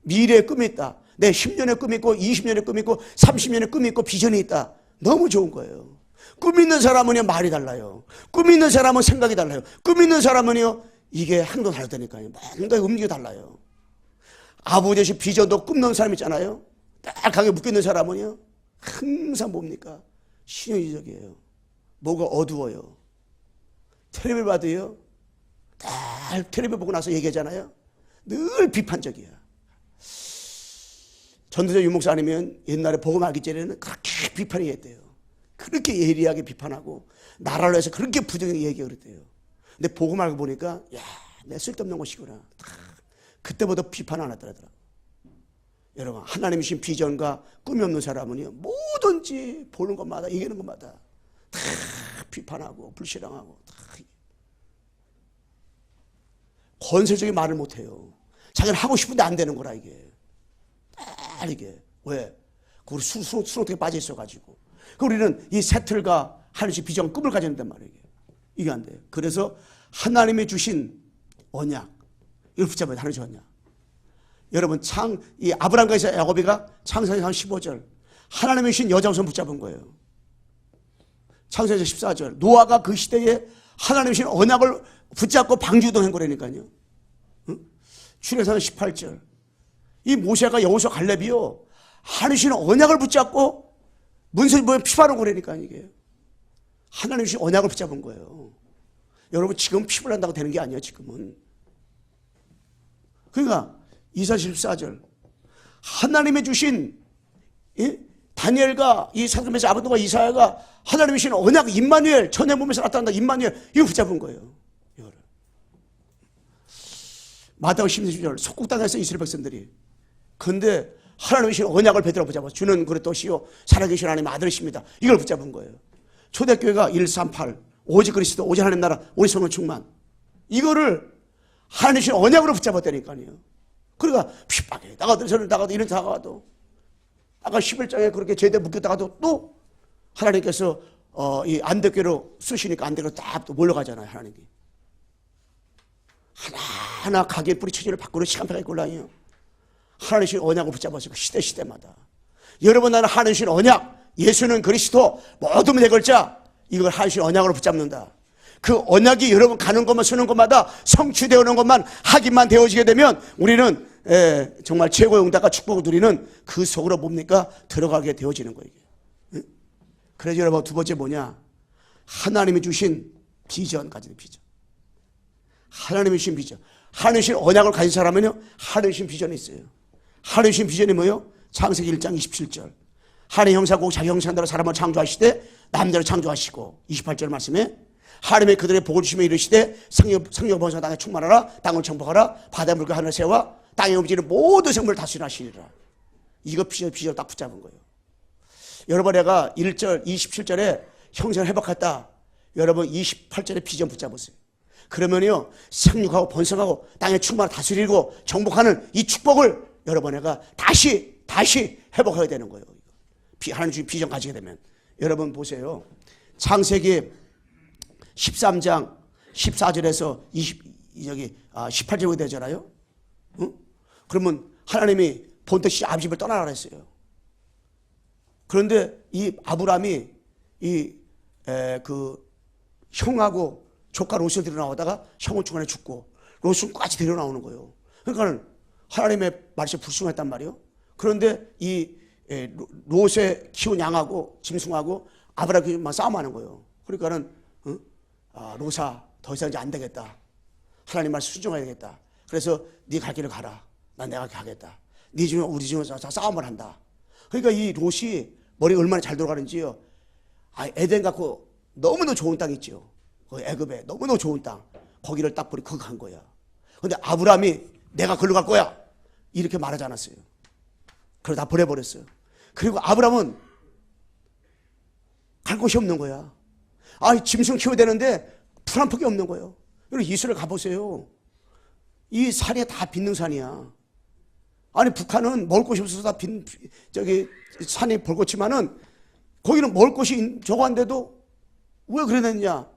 미래에 꿈이 있다. 내 10년의 꿈이 있고 20년의 꿈이 있고 30년의 꿈이 있고 비전이 있다. 너무 좋은 거예요. 꿈 있는 사람은요, 말이 달라요. 꿈 있는 사람은 생각이 달라요. 꿈 있는 사람은요, 이게 행동 다르다니까요. 뭔가 움직이 달라요. 아버지 비전도 꿈 넣은 사람 있잖아요. 딱하게 묶여있는 사람은요, 항상 뭡니까? 신용지적이에요. 뭐가 어두워요. 텔레비를 봐도요, 딱 텔레비 보고 나서 얘기하잖아요. 늘 비판적이야. 전도자 유목사 아니면 옛날에 복음 알기 전에는 그렇게 비판이 했대요. 그렇게 예리하게 비판하고 나라를 해서 그렇게 부정하게 얘기하고 그랬대요. 근데 복음 알고 보니까 야, 내 쓸데없는 것이구나. 그때보다 비판 안 하더라고요. 여러분, 하나님이 주신 비전과 꿈이 없는 사람은요, 뭐든지 보는 것마다 얘기하는 것마다 다 비판하고 불신앙하고 다 건설적인 말을 못해요. 자기는 하고 싶은데 안 되는 거라 이게. 다 이게. 왜? 그걸 수렁통에 빠져 있어가지고. 우리는 이 새틀과 하나님의 비전, 꿈을 가져야 된단 말이에요. 이게 안 돼요. 그래서 하나님이 주신 언약, 이걸 붙잡아야 돼. 하나님의 언약. 여러분, 이 아브라함과 이삭 야곱이가 창세기 15절 하나님이 주신 여자우선 붙잡은 거예요. 창세기 14절 노아가 그 시대에 하나님이 주신 언약을 붙잡고 방주동한 거라니까요. 출애굽기 18절 이 모세가 여호수아 갈렙이요, 하나님이 주신 언약을 붙잡고 문서에 보면 피바른 거라니까. 이게 하나님이 주신 언약을 붙잡은 거예요. 여러분, 지금 피부를 한다고 되는 게 아니에요. 지금은. 그러니까 이사야 14절 하나님이 주신 다니엘과 이 사도면서 아브도가 이사야가 하나님이 주신 언약 임마누엘, 전에 보면서 나타난다 임마누엘, 이거 붙잡은 거예요. 이거를. 마태복음 16절 속국 땅에서 이스라엘 백성들이, 근데 하나님이 주신 언약을 베드로가 붙잡아. 주는 그리스도시요 살아계신 하나님의 아들이십니다. 이걸 붙잡은 거예요. 초대교회가 138 오직 그리스도, 오직 하나님 나라, 오직 성령 충만, 이거를 하나님 주신 언약으로 붙잡았다니까요. 그러니까 핍박해 나가도 저를 나가도 이런 나가도 아까 11장에 그렇게 제대 묶였다가도 또 하나님께서 이 안대교로 쓰시니까 안대교로 딱 또 몰려가잖아요, 하나님이. 하나하나 가게 뿌리쳐지를 바꾸는 시간표가 있걸랑이요. 하나님의 언약을 붙잡아서 시대마다. 여러분, 나는 하나님의 언약, 예수는 그리스도, 모든 내 걸자, 이걸 하나님의 언약으로 붙잡는다. 그 언약이 여러분 가는 것만 쓰는 것마다 성취되어 오는 것만 확인만 되어지게 되면 우리는 정말 최고의 응답과 축복을 누리는 그 속으로 뭡니까? 들어가게 되어지는 거예요. 그래서 여러분, 두 번째 뭐냐? 하나님이 주신 비전 가지는 비전. 하나님이 주신 비전. 하나님이 주신 언약을 가진 사람은요, 하나님이 주신 비전이 있어요. 하나님이 주신 비전이 뭐예요? 창세기 1장 27절. 하나님 형상고 자기 형상대로 사람을 창조하시되 남자를 창조하시고, 28절 말씀에 하나님의 그들의 복을 주시며 이르시되 성령 번성 땅에 충만하라, 땅을 정복하라, 바다 물과 하늘 새와 땅에 움직이는 모든 생물을 다스리시리라. 이거 비전 딱 붙잡은 거예요. 여러분, 내가 1절 27절에 형상을 회복했다. 여러분 28절에 비전 붙잡으세요. 그러면요, 생육하고 번성하고 땅에 충만하고 다스리고 정복하는 이 축복을 여러분 내가 다시 회복하게 되는 거예요. 하나님 주신 비전 가지게 되면. 여러분 보세요. 창세기 13장 14절에서 18절이 되잖아요. 응? 그러면 하나님이 본토 아비 집을 떠나라 그랬어요. 그런데 이 아브라함이 그 형하고 조카 롯을 데려 나오다가 형은 중간에 죽고 롯은 끝까지 데려 나오는 거예요. 그러니까 하나님의 말씀에 불순했단 말이에요. 그런데 이 롯의 키운 양하고 짐승하고 아브라함만 싸움하는 거예요. 그러니까는 롯아, 더 이상 이제 안 되겠다. 하나님 말씀 순종해야 되겠다. 그래서 네 갈 길을 가라. 난 내가 가겠다. 네 중에 우리 중에서 싸움을 한다. 그러니까 이 롯이 머리가 얼마나 잘 돌아가는지요. 에덴 갖고 너무너무 좋은 땅 있죠. 그 애굽에 너무너무 좋은 땅. 거기를 딱 버리고 거기 간 거야. 근데 아브라함이 내가 걸로 갈 거야. 이렇게 말하지 않았어요. 그러다 버려버렸어요. 그리고 아브라함은 갈 곳이 없는 거야. 짐승 키워야 되는데 풀 한 폭이 없는 거예요. 여러분, 이스라엘 가보세요. 이 산이 다 빈능산이야. 아니, 북한은 먹을 곳이 없어서 다 산이 벌겋지만은 거기는 먹을 곳이 저거 한데도 왜 그랬느냐?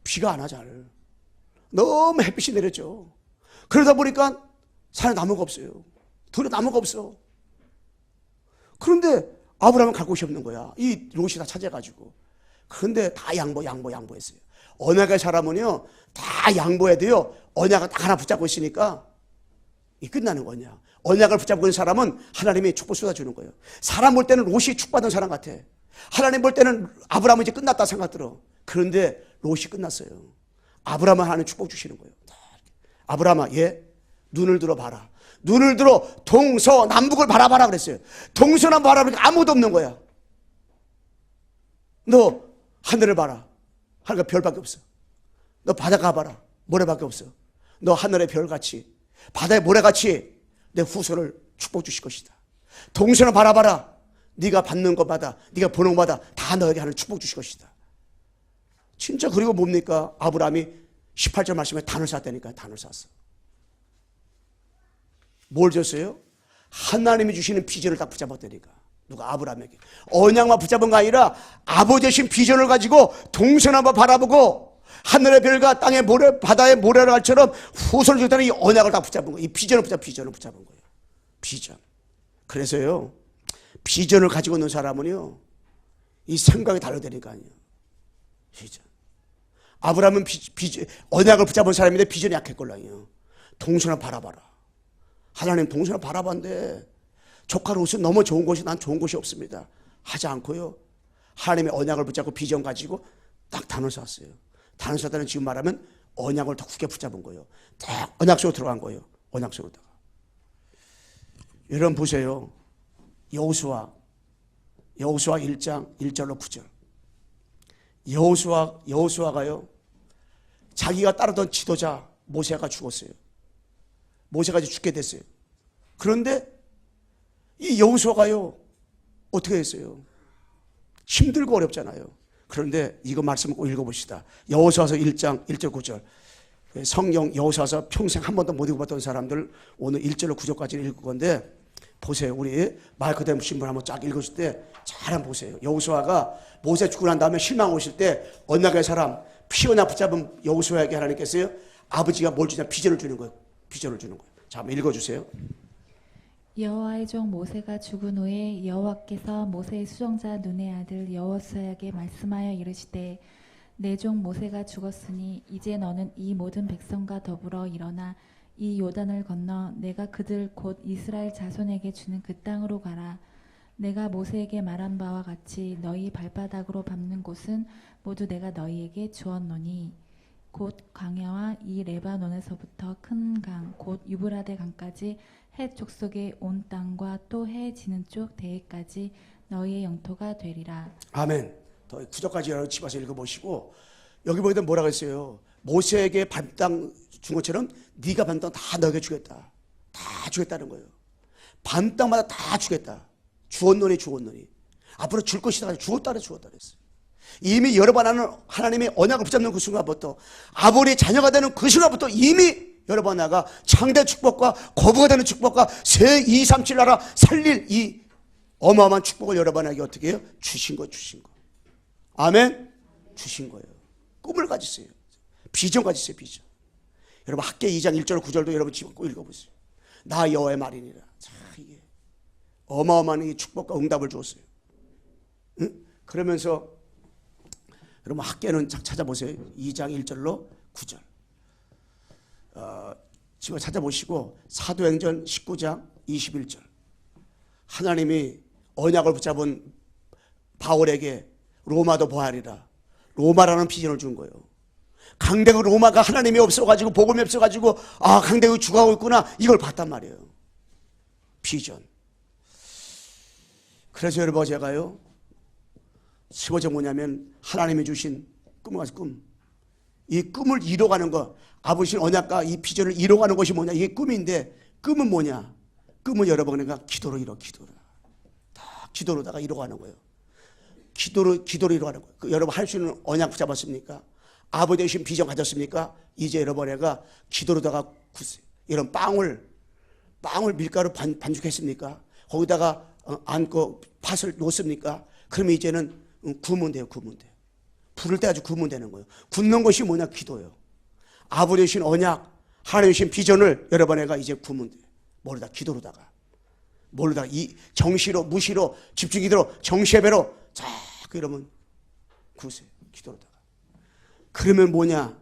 비가 안 와, 잘. 너무 햇빛이 내렸죠. 그러다 보니까 산에 나무가 없어요. 들에 나무가 없어. 그런데 아브라함은 갈 곳이 없는 거야. 이 롯이 다 찾아가지고. 그런데 다 양보했어요. 언약의 사람은요, 다 양보해야 돼요. 언약을 딱 하나 붙잡고 있으니까 이 끝나는 거냐. 언약을 붙잡고 있는 사람은 하나님이 축복 쏟아주는 거예요. 사람 볼 때는 롯이 축복받은 사람 같아. 하나님 볼 때는 아브라함은 이제 끝났다 생각 들어. 그런데 롯이 끝났어요. 아브라함은 하나님 축복 주시는 거예요. 아브라함아, 눈을 들어 봐라. 눈을 들어 동서남북을 바라봐라 그랬어요. 동서남북 바라보니까 아무도 없는 거야. 너 하늘을 봐라. 하늘가 별밖에 없어. 너 바다 가봐라. 모래밖에 없어. 너 하늘의 별같이 바다의 모래같이 내 후손을 축복 주실 것이다. 동서를 바라봐라. 네가 받는 것마다 네가 보는 것마다 다 너에게 하는 축복 주실 것이다. 진짜. 그리고 뭡니까? 아브라함이 18절 말씀에 단을 샀다니까. 단을 샀어. 뭘 줬어요? 하나님이 주시는 비전을 딱 붙잡았다니까. 누가? 아브라함에게. 언약만 붙잡은 거 아니라 아버지 주신 비전을 가지고 동서남북 바라보고 하늘의 별과 땅의 모래, 바다의 모래알처럼 후손을 주겠다는 이 언약을 다 붙잡은 거예요. 이 비전을 붙잡은 거예요. 비전. 그래서요, 비전을 가지고 있는 사람은요, 이 생각이 다르다니까요. 비전. 아브라함은 언약을 붙잡은 사람인데 비전이 약했걸랑요. 동서나 바라봐라. 하나님 동서나 바라봤는데 조카 롯은 너무 좋은 곳이 난 좋은 곳이 없습니다. 하지 않고요, 하나님의 언약을 붙잡고 비전 가지고 딱 단을 쐈어요. 단을 쐈다는 지금 말하면 언약을 더 굳게 붙잡은 거예요. 딱 언약 속으로 들어간 거예요. 언약 속으로다가. 여러분 보세요. 여호수아 1장 1절로 9절. 여호수아가요, 자기가 따르던 지도자 모세가 죽었어요. 모세가 이제 죽게 됐어요. 그런데 이 여호수아가요, 어떻게 했어요? 힘들고 어렵잖아요. 그런데 이거 말씀 꼭 읽어봅시다. 여호수아서 1장 1절 9절. 성경 여호수아서 평생 한 번도 못 읽어봤던 사람들 오늘 1절로 9절까지 읽을 건데, 보세요. 우리 마이크 된 신분 한번 쫙 읽었을 때 잘 한번 보세요. 여호수아가 모세 죽고 난 다음에 실망 오실 때 언약의 사람 피어나 붙잡은 여호수아에게 하나님께서요 아버지가 뭘 주냐 비전을 주는 거예요. 비전을 주는 거예요. 자, 한번 읽어주세요. 여호와의 종 모세가 죽은 후에 여호와께서 모세의 수종자 눈의 아들 여호수아에게 말씀하여 이르시되 내 종 모세가 죽었으니 이제 너는 이 모든 백성과 더불어 일어나 이 요단을 건너 내가 그들 곧 이스라엘 자손에게 주는 그 땅으로 가라. 내가 모세에게 말한 바와 같이 너희 발바닥으로 밟는 곳은 모두 내가 너희에게 주었노니 곧 광야와 이 레바논에서부터 큰 강 곧 유브라데 강까지 해 족속의 온 땅과 또 해 지는 쪽 대해까지 너희의 영토가 되리라. 아멘. 더 구절까지 여러분 집어서 읽어보시고 여기 보니까 뭐라고 했어요? 모세에게 반 땅 준 것처럼 네가 반 땅 다 너에게 주겠다. 다 주겠다는 거예요. 반 땅마다 다 주겠다. 주었노니 주었노니. 앞으로 줄 것이다. 주었다 그랬어요. 이미 여러 번 하나님이 언약을 붙잡는 그 순간부터 아버지의 자녀가 되는 그 순간부터 이미 여러 번 나가 창대 축복과 거부가 되는 축복과 새 2, 3, 7 나라 살릴 이 어마어마한 축복을 여러분에게 어떻게 해요? 주신 거. 아멘. 주신 거예요. 꿈을 가지세요. 비전 가지세요. 비전. 여러분 학계 2장 1절 9절도 여러분 지금 꼭 읽어보세요. 나 여호와의 말이니라. 자, 이게 어마어마한 이 축복과 응답을 주었어요. 응? 그러면서 여러분 학계는 찾아보세요. 2장 1절로 9절. 지금 찾아보시고 사도행전 19장 21절. 하나님이 언약을 붙잡은 바울에게 로마도 보아리라. 로마라는 비전을 준 거예요. 강대국 로마가 하나님이 없어가지고 복음이 없어가지고 아 강대국이 죽어가고 있구나 이걸 봤단 말이에요. 비전. 그래서 여러분 제가요 15절 뭐냐면 하나님이 주신 꿈. 이 꿈을 이뤄가는 거 아버지의 언약과 이 비전을 이뤄가는 것이 뭐냐 이게 꿈인데 꿈은 뭐냐 꿈은 여러분과 기도로 이뤄 기도로 다 기도로다가 이뤄가는 거예요. 기도로 이뤄가는 거예요. 여러분 할 수 있는 언약 붙잡았습니까? 아버지 되신 비전 가졌습니까? 이제 여러분애가 기도로다가 이런 빵을 밀가루 반죽했습니까? 거기다가 안고 팥을 놓습니까? 그러면 이제는 구우면 돼요. 불을 떼가지고 구우면 되는 거예요. 굽는 것이 뭐냐? 기도예요. 아버지 주신 언약, 하나님 주신 비전을 여러분애가 이제 구우면 돼요. 뭐로다? 기도로다가. 뭐로다가 이 정시로 무시로 집중기도로 정시예배로 자꾸 이러면 구우세요. 기도로다가. 그러면 뭐냐?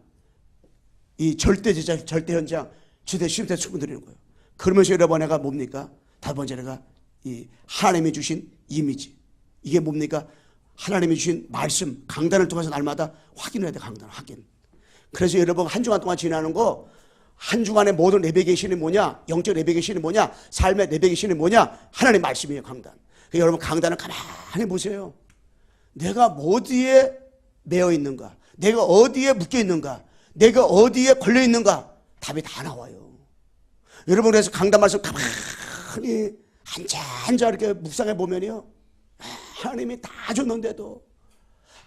이 절대제자, 절대현장, 주대심대 충분드리는 거예요. 그러면서 여러분애가 뭡니까? 다섯 번째가 이 하나님이 주신 이미지. 이게 뭡니까? 하나님이 주신 말씀, 강단을 통해서 날마다 확인해야 돼, 강단, 확인. 그래서 여러분 한 주간 동안 지나는 거, 한 주간의 모든 내비게이션이 뭐냐? 영적 내비게이션이 뭐냐? 삶의 내비게이션이 뭐냐? 하나님 말씀이에요, 강단. 그러니까 여러분 강단을 가만히 보세요. 내가 어디에 매여 있는가? 내가 어디에 묶여 있는가? 내가 어디에 걸려 있는가? 답이 다 나와요. 여러분 그래서 강단 말씀 가만히 한자 이렇게 묵상해 보면요. 하나님이 다 줬는데도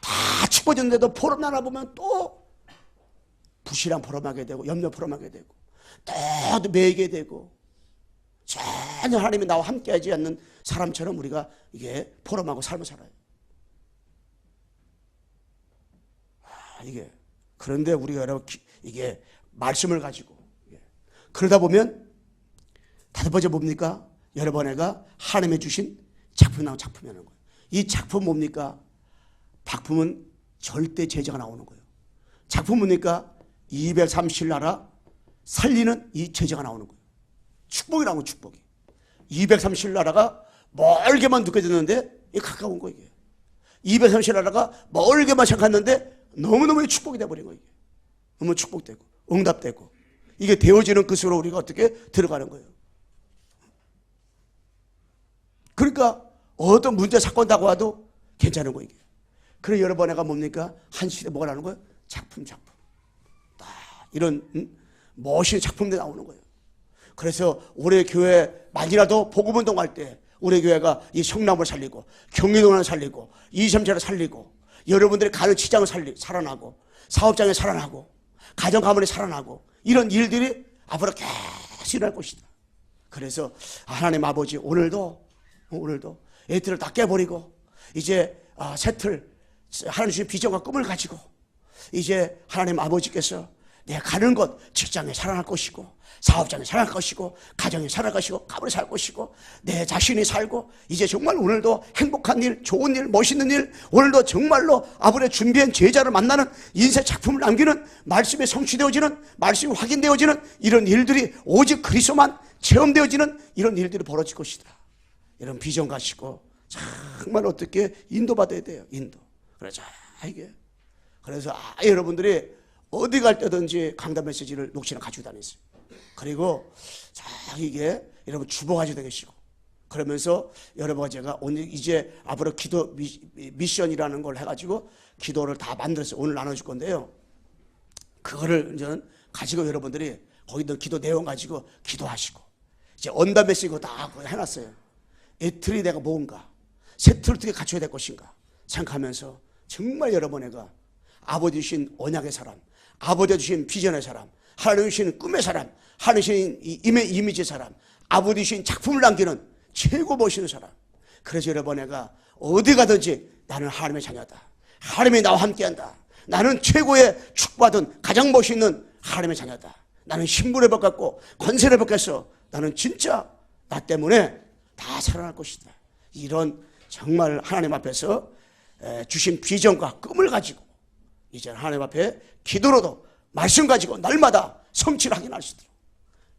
다 축복줬는데도 포럼 나눠 보면 또 부실한 포럼하게 되고 염려 포럼하게 되고 또 매이게 되고 전혀 하나님이 나와 함께하지 않는 사람처럼 우리가 이게 포럼하고 삶을 살아요. 이게 그런데 우리가 여러분 이게 말씀을 가지고 그러다 보면 다섯 번째 뭡니까? 여러분애가 하나님이 주신 작품이 나오는 작품이라는 거예요. 이 작품 뭡니까? 작품은 절대 제자가 나오는 거예요. 작품 뭡니까? 237나라 살리는 이 제자가 나오는 거예요. 축복이 나오는 축복이. 237나라가 멀게만 느껴졌는데 이게 가까운 거예요. 이게. 237나라가 멀게만 생각했는데 너무너무 축복이 돼버린 거예요. 이게. 너무 축복되고 응답되고 이게 되어지는 것으로 우리가 어떻게 들어가는 거예요. 그러니까 어떤 문제 사건 다고 와도 괜찮은 거예요. 그래 여러분애가 뭡니까? 한 시대 뭐가 나는 거예요? 작품. 이런 멋있는 작품들이 나오는 거예요. 그래서 우리 교회 만이라도 복음운동할 때 우리 교회가 이 성남을 살리고 경기도를 살리고 이섬체를 살리고 여러분들이 가는 시장을 살아나고 사업장에 살아나고 가정 가문이 살아나고 이런 일들이 앞으로 계속 일어날 것이다. 그래서 하나님 아버지 오늘도 애들을 다 깨버리고 이제 새틀 하나님 주신 비전과 꿈을 가지고 이제 하나님 아버지께서 내가 가는 곳 직장에 살아날 것이고 사업장에 살아날 것이고 가정에 살아날 것이고 가문에 살 것이고 내 자신이 살고 이제 정말 오늘도 행복한 일, 좋은 일, 멋있는 일, 오늘도 정말로 아버지의 준비한 제자를 만나는 인생 작품을 남기는 말씀에 성취되어지는 말씀이 확인되어지는 이런 일들이 오직 그리스도만 체험되어지는 이런 일들이 벌어질 것이다. 이런 비전 가지고 정말 어떻게 인도받아야 돼요. 인도. 그래서 여러분들이 어디 갈 때든지 강단 메시지를 녹취나 가지고 다니세요. 그리고 이게 여러분 주보 가지고 다니시고 그러면서 여러분과 제가 오늘 이제 앞으로 기도 미션이라는 걸 해가지고 기도를 다 만들어서 오늘 나눠줄 건데요. 그거를 저는 가지고 여러분들이 거기 있는 기도 내용 가지고 기도하시고 이제 언단 메시지 다 해놨어요. 애틀이 내가 뭔가 세틀을 어떻게 갖춰야 될 것인가 생각하면서 정말 여러분에가 아버지 주신 언약의 사람, 아버지 주신 비전의 사람, 하나님 주신 꿈의 사람, 하나님 주신 이미지의 사람, 아버지 주신 작품을 남기는 최고 멋있는 사람. 그래서 여러분에가 어디 가든지 나는 하나님의 자녀다. 하나님이 나와 함께한다. 나는 최고의 축복받은 가장 멋있는 하나님의 자녀다. 나는 신분을 받겠고 권세를 받겠어. 나는 진짜 나 때문에 다 살아날 것이다. 이런 정말 하나님 앞에서 주신 비전과 꿈을 가지고 이제 하나님 앞에 기도로도 말씀 가지고 날마다 성취를 확인할 수 있도록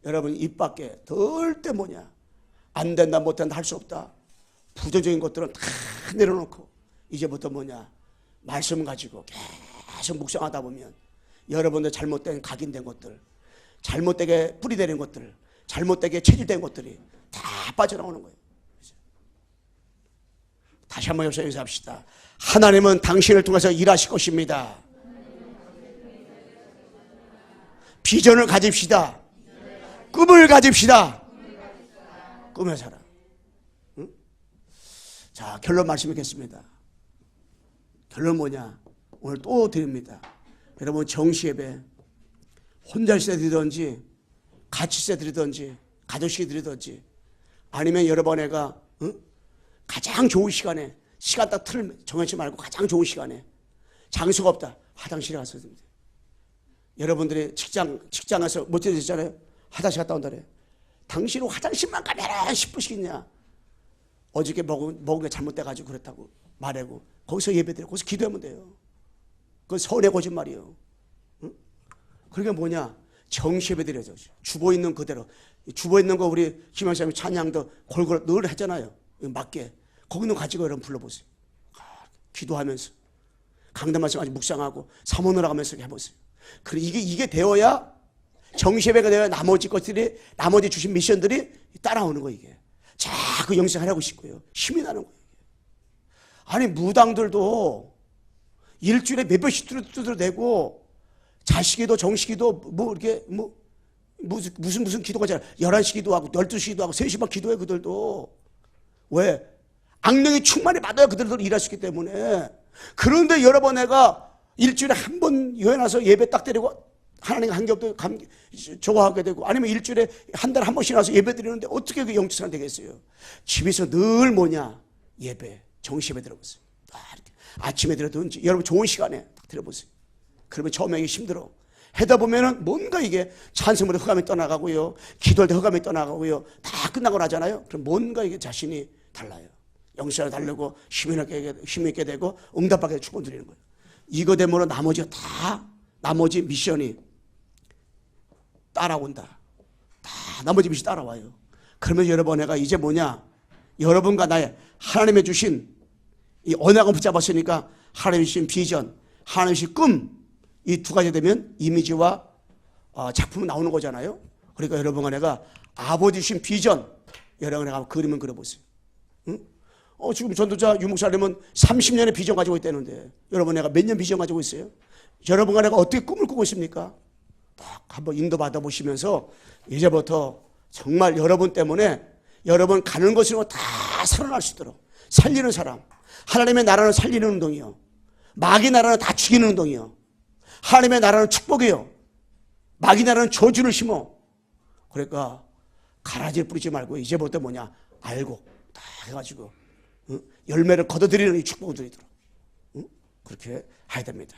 여러분 입 밖에 절대 뭐냐 안 된다 못한다 할 수 없다 부정적인 것들은 다 내려놓고 이제부터 뭐냐 말씀 가지고 계속 묵상하다 보면 여러분들 잘못된 각인된 것들 잘못되게 뿌리되는 것들 잘못되게 체질된 것들이 다 빠져나오는 거예요. 다시 한번 여기서 인사합시다. 하나님은 당신을 통해서 일하실 것입니다. 비전을 가집시다. 꿈을 가집시다. 꿈의 사람. 응? 자, 결론 말씀드리겠습니다. 결론 뭐냐? 오늘 또 드립니다. 여러분 정시예배 혼자 있어야 드리든지 같이 있어야 드리든지 가족식 드리든지 아니면 여러분 애가 가장 좋은 시간에 시간 딱 틀 정해지 말고 가장 좋은 시간에 장소가 없다. 화장실에 가서 됩니다. 여러분들이 직장에서 못 되셨잖아요. 화장실 갔다 온다래. 당신은 화장실만 가면 10분씩 있냐. 어저께 먹은 게 잘못돼가지고 그렇다고 말하고 거기서 예배드려. 거기서 기도하면 돼요. 그건 서운해 거짓말이에요. 응? 그게 뭐냐. 정시 예배 드려야죠. 주보 있는 그대로. 주보 있는 거 우리 김영사님 찬양도 골고루 늘 했잖아요. 맞게. 거기는 가지고 여러분 불러보세요. 기도하면서 강단 말씀 아주 묵상하고 사모노라 하면서 해보세요. 그래 이게 되어야 정시예배가 되어야 나머지 것들이 나머지 주신 미션들이 따라오는 거예요. 이게 자꾸 영생하려고 싶고요. 힘이 나는 거예요. 아니 무당들도 일주일에 몇 번씩 두드려대고 자식기도 정시기도 뭐 이렇게 뭐 무슨 기도가 잘 11시 기도하고 12시 기도하고 3시만 기도해 그들도. 왜? 악령이 충만히 받아야 그들도 일할 수 있기 때문에. 그런데 여러분 내가 일주일에 한 번 교회 나서 예배 딱 드리고 하나님 한 겹도 좋아하게 되고 아니면 일주일에 한 달에 한 번씩 나서 예배 드리는데 어떻게 그 영적 생활 되겠어요? 집에서 늘 뭐냐? 예배, 정시 예배 들어보세요. 아침에 들어든지 여러분 좋은 시간에 딱 들어보세요. 그러면 처음에 힘들어. 하다 보면은 뭔가 이게 찬송으로 흑암이 떠나가고요. 기도할 때 흑암이 떠나가고요. 다 끝나고 나잖아요. 그럼 뭔가 이게 자신이 달라요. 영성을 달르고 힘이 있게 되고 응답하게 축원 드리는 거예요. 이거 되면 나머지가 다 나머지 미션이 따라온다. 다 나머지 미션이 따라와요. 그러면 여러분 내가 이제 뭐냐? 여러분과 나의 하나님의 주신 이 언약을 붙잡았으니까 하나님의 주신 비전, 하나님의 주신 꿈 이 두 가지 되면 이미지와 작품이 나오는 거잖아요. 그러니까 여러분과 내가 아버지 주신 비전 여러분 내가 그림을 그려보세요. 응? 지금 전도자 유목사님은 30년의 비전 가지고 있다는데 여러분 내가 몇 년 비전 가지고 있어요? 여러분과 내가 어떻게 꿈을 꾸고 있습니까? 딱 한번 인도받아 보시면서 이제부터 정말 여러분 때문에 여러분 가는 곳으로 다 살아날 수 있도록 살리는 사람, 하나님의 나라는 살리는 운동이요, 마귀 나라는 다 죽이는 운동이요, 하나님의 나라는 축복이요, 마귀 나라는 저주를 심어. 그러니까 가라지를 뿌리지 말고 이제부터 뭐냐 알고 다 해가지고 열매를 거둬들이는 이 축복을 드리도록 그렇게 해야 됩니다.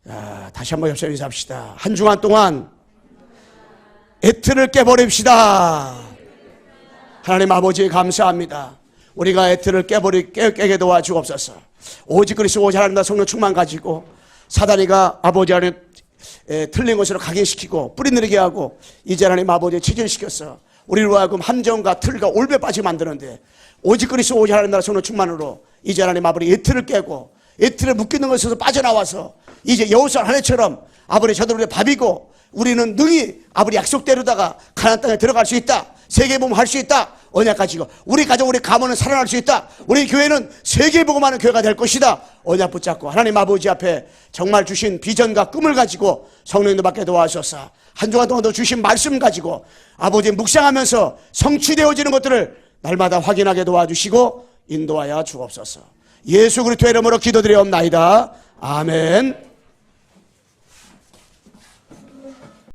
자, 다시 한번 협상 인사합시다. 한 주간 동안 애틀을 깨버립시다. 하나님 아버지 감사합니다. 우리가 애틀을 깨게 도와주옵소서. 오직 그리스도 오직 하나님 성령 충만 가지고 사단이가 아버지 안에 틀린 것으로 각인시키고 뿌리내리게 하고 이제 하나님 아버지 체질시켰어. 우리로 하여금 함정과 틀과 올배 빠지게 만드는데 오직 그리스도 오직 하나님 나라 성령 충만으로 이제 하나님 아버지 애틀을 깨고 애틀에 묶이는 것에서 빠져나와서 이제 여호수아 하늘처럼 아버지 저들의 밥이고 우리는 능히 아버지 약속대로다가 가나안 땅에 들어갈 수 있다. 세계복음 할 수 있다. 언약 가지고 우리 가족 우리 가문은 살아날 수 있다. 우리 교회는 세계복음하는 교회가 될 것이다. 언약 붙잡고 하나님 아버지 앞에 정말 주신 비전과 꿈을 가지고 성령님도 받게 도와주셔서 한 주간 동안도 주신 말씀 가지고 아버지 묵상하면서 성취되어지는 것들을 날마다 확인하게 도와주시고 인도하여 주옵소서. 예수 그리스도의 이름으로 기도드리옵나이다. 아멘.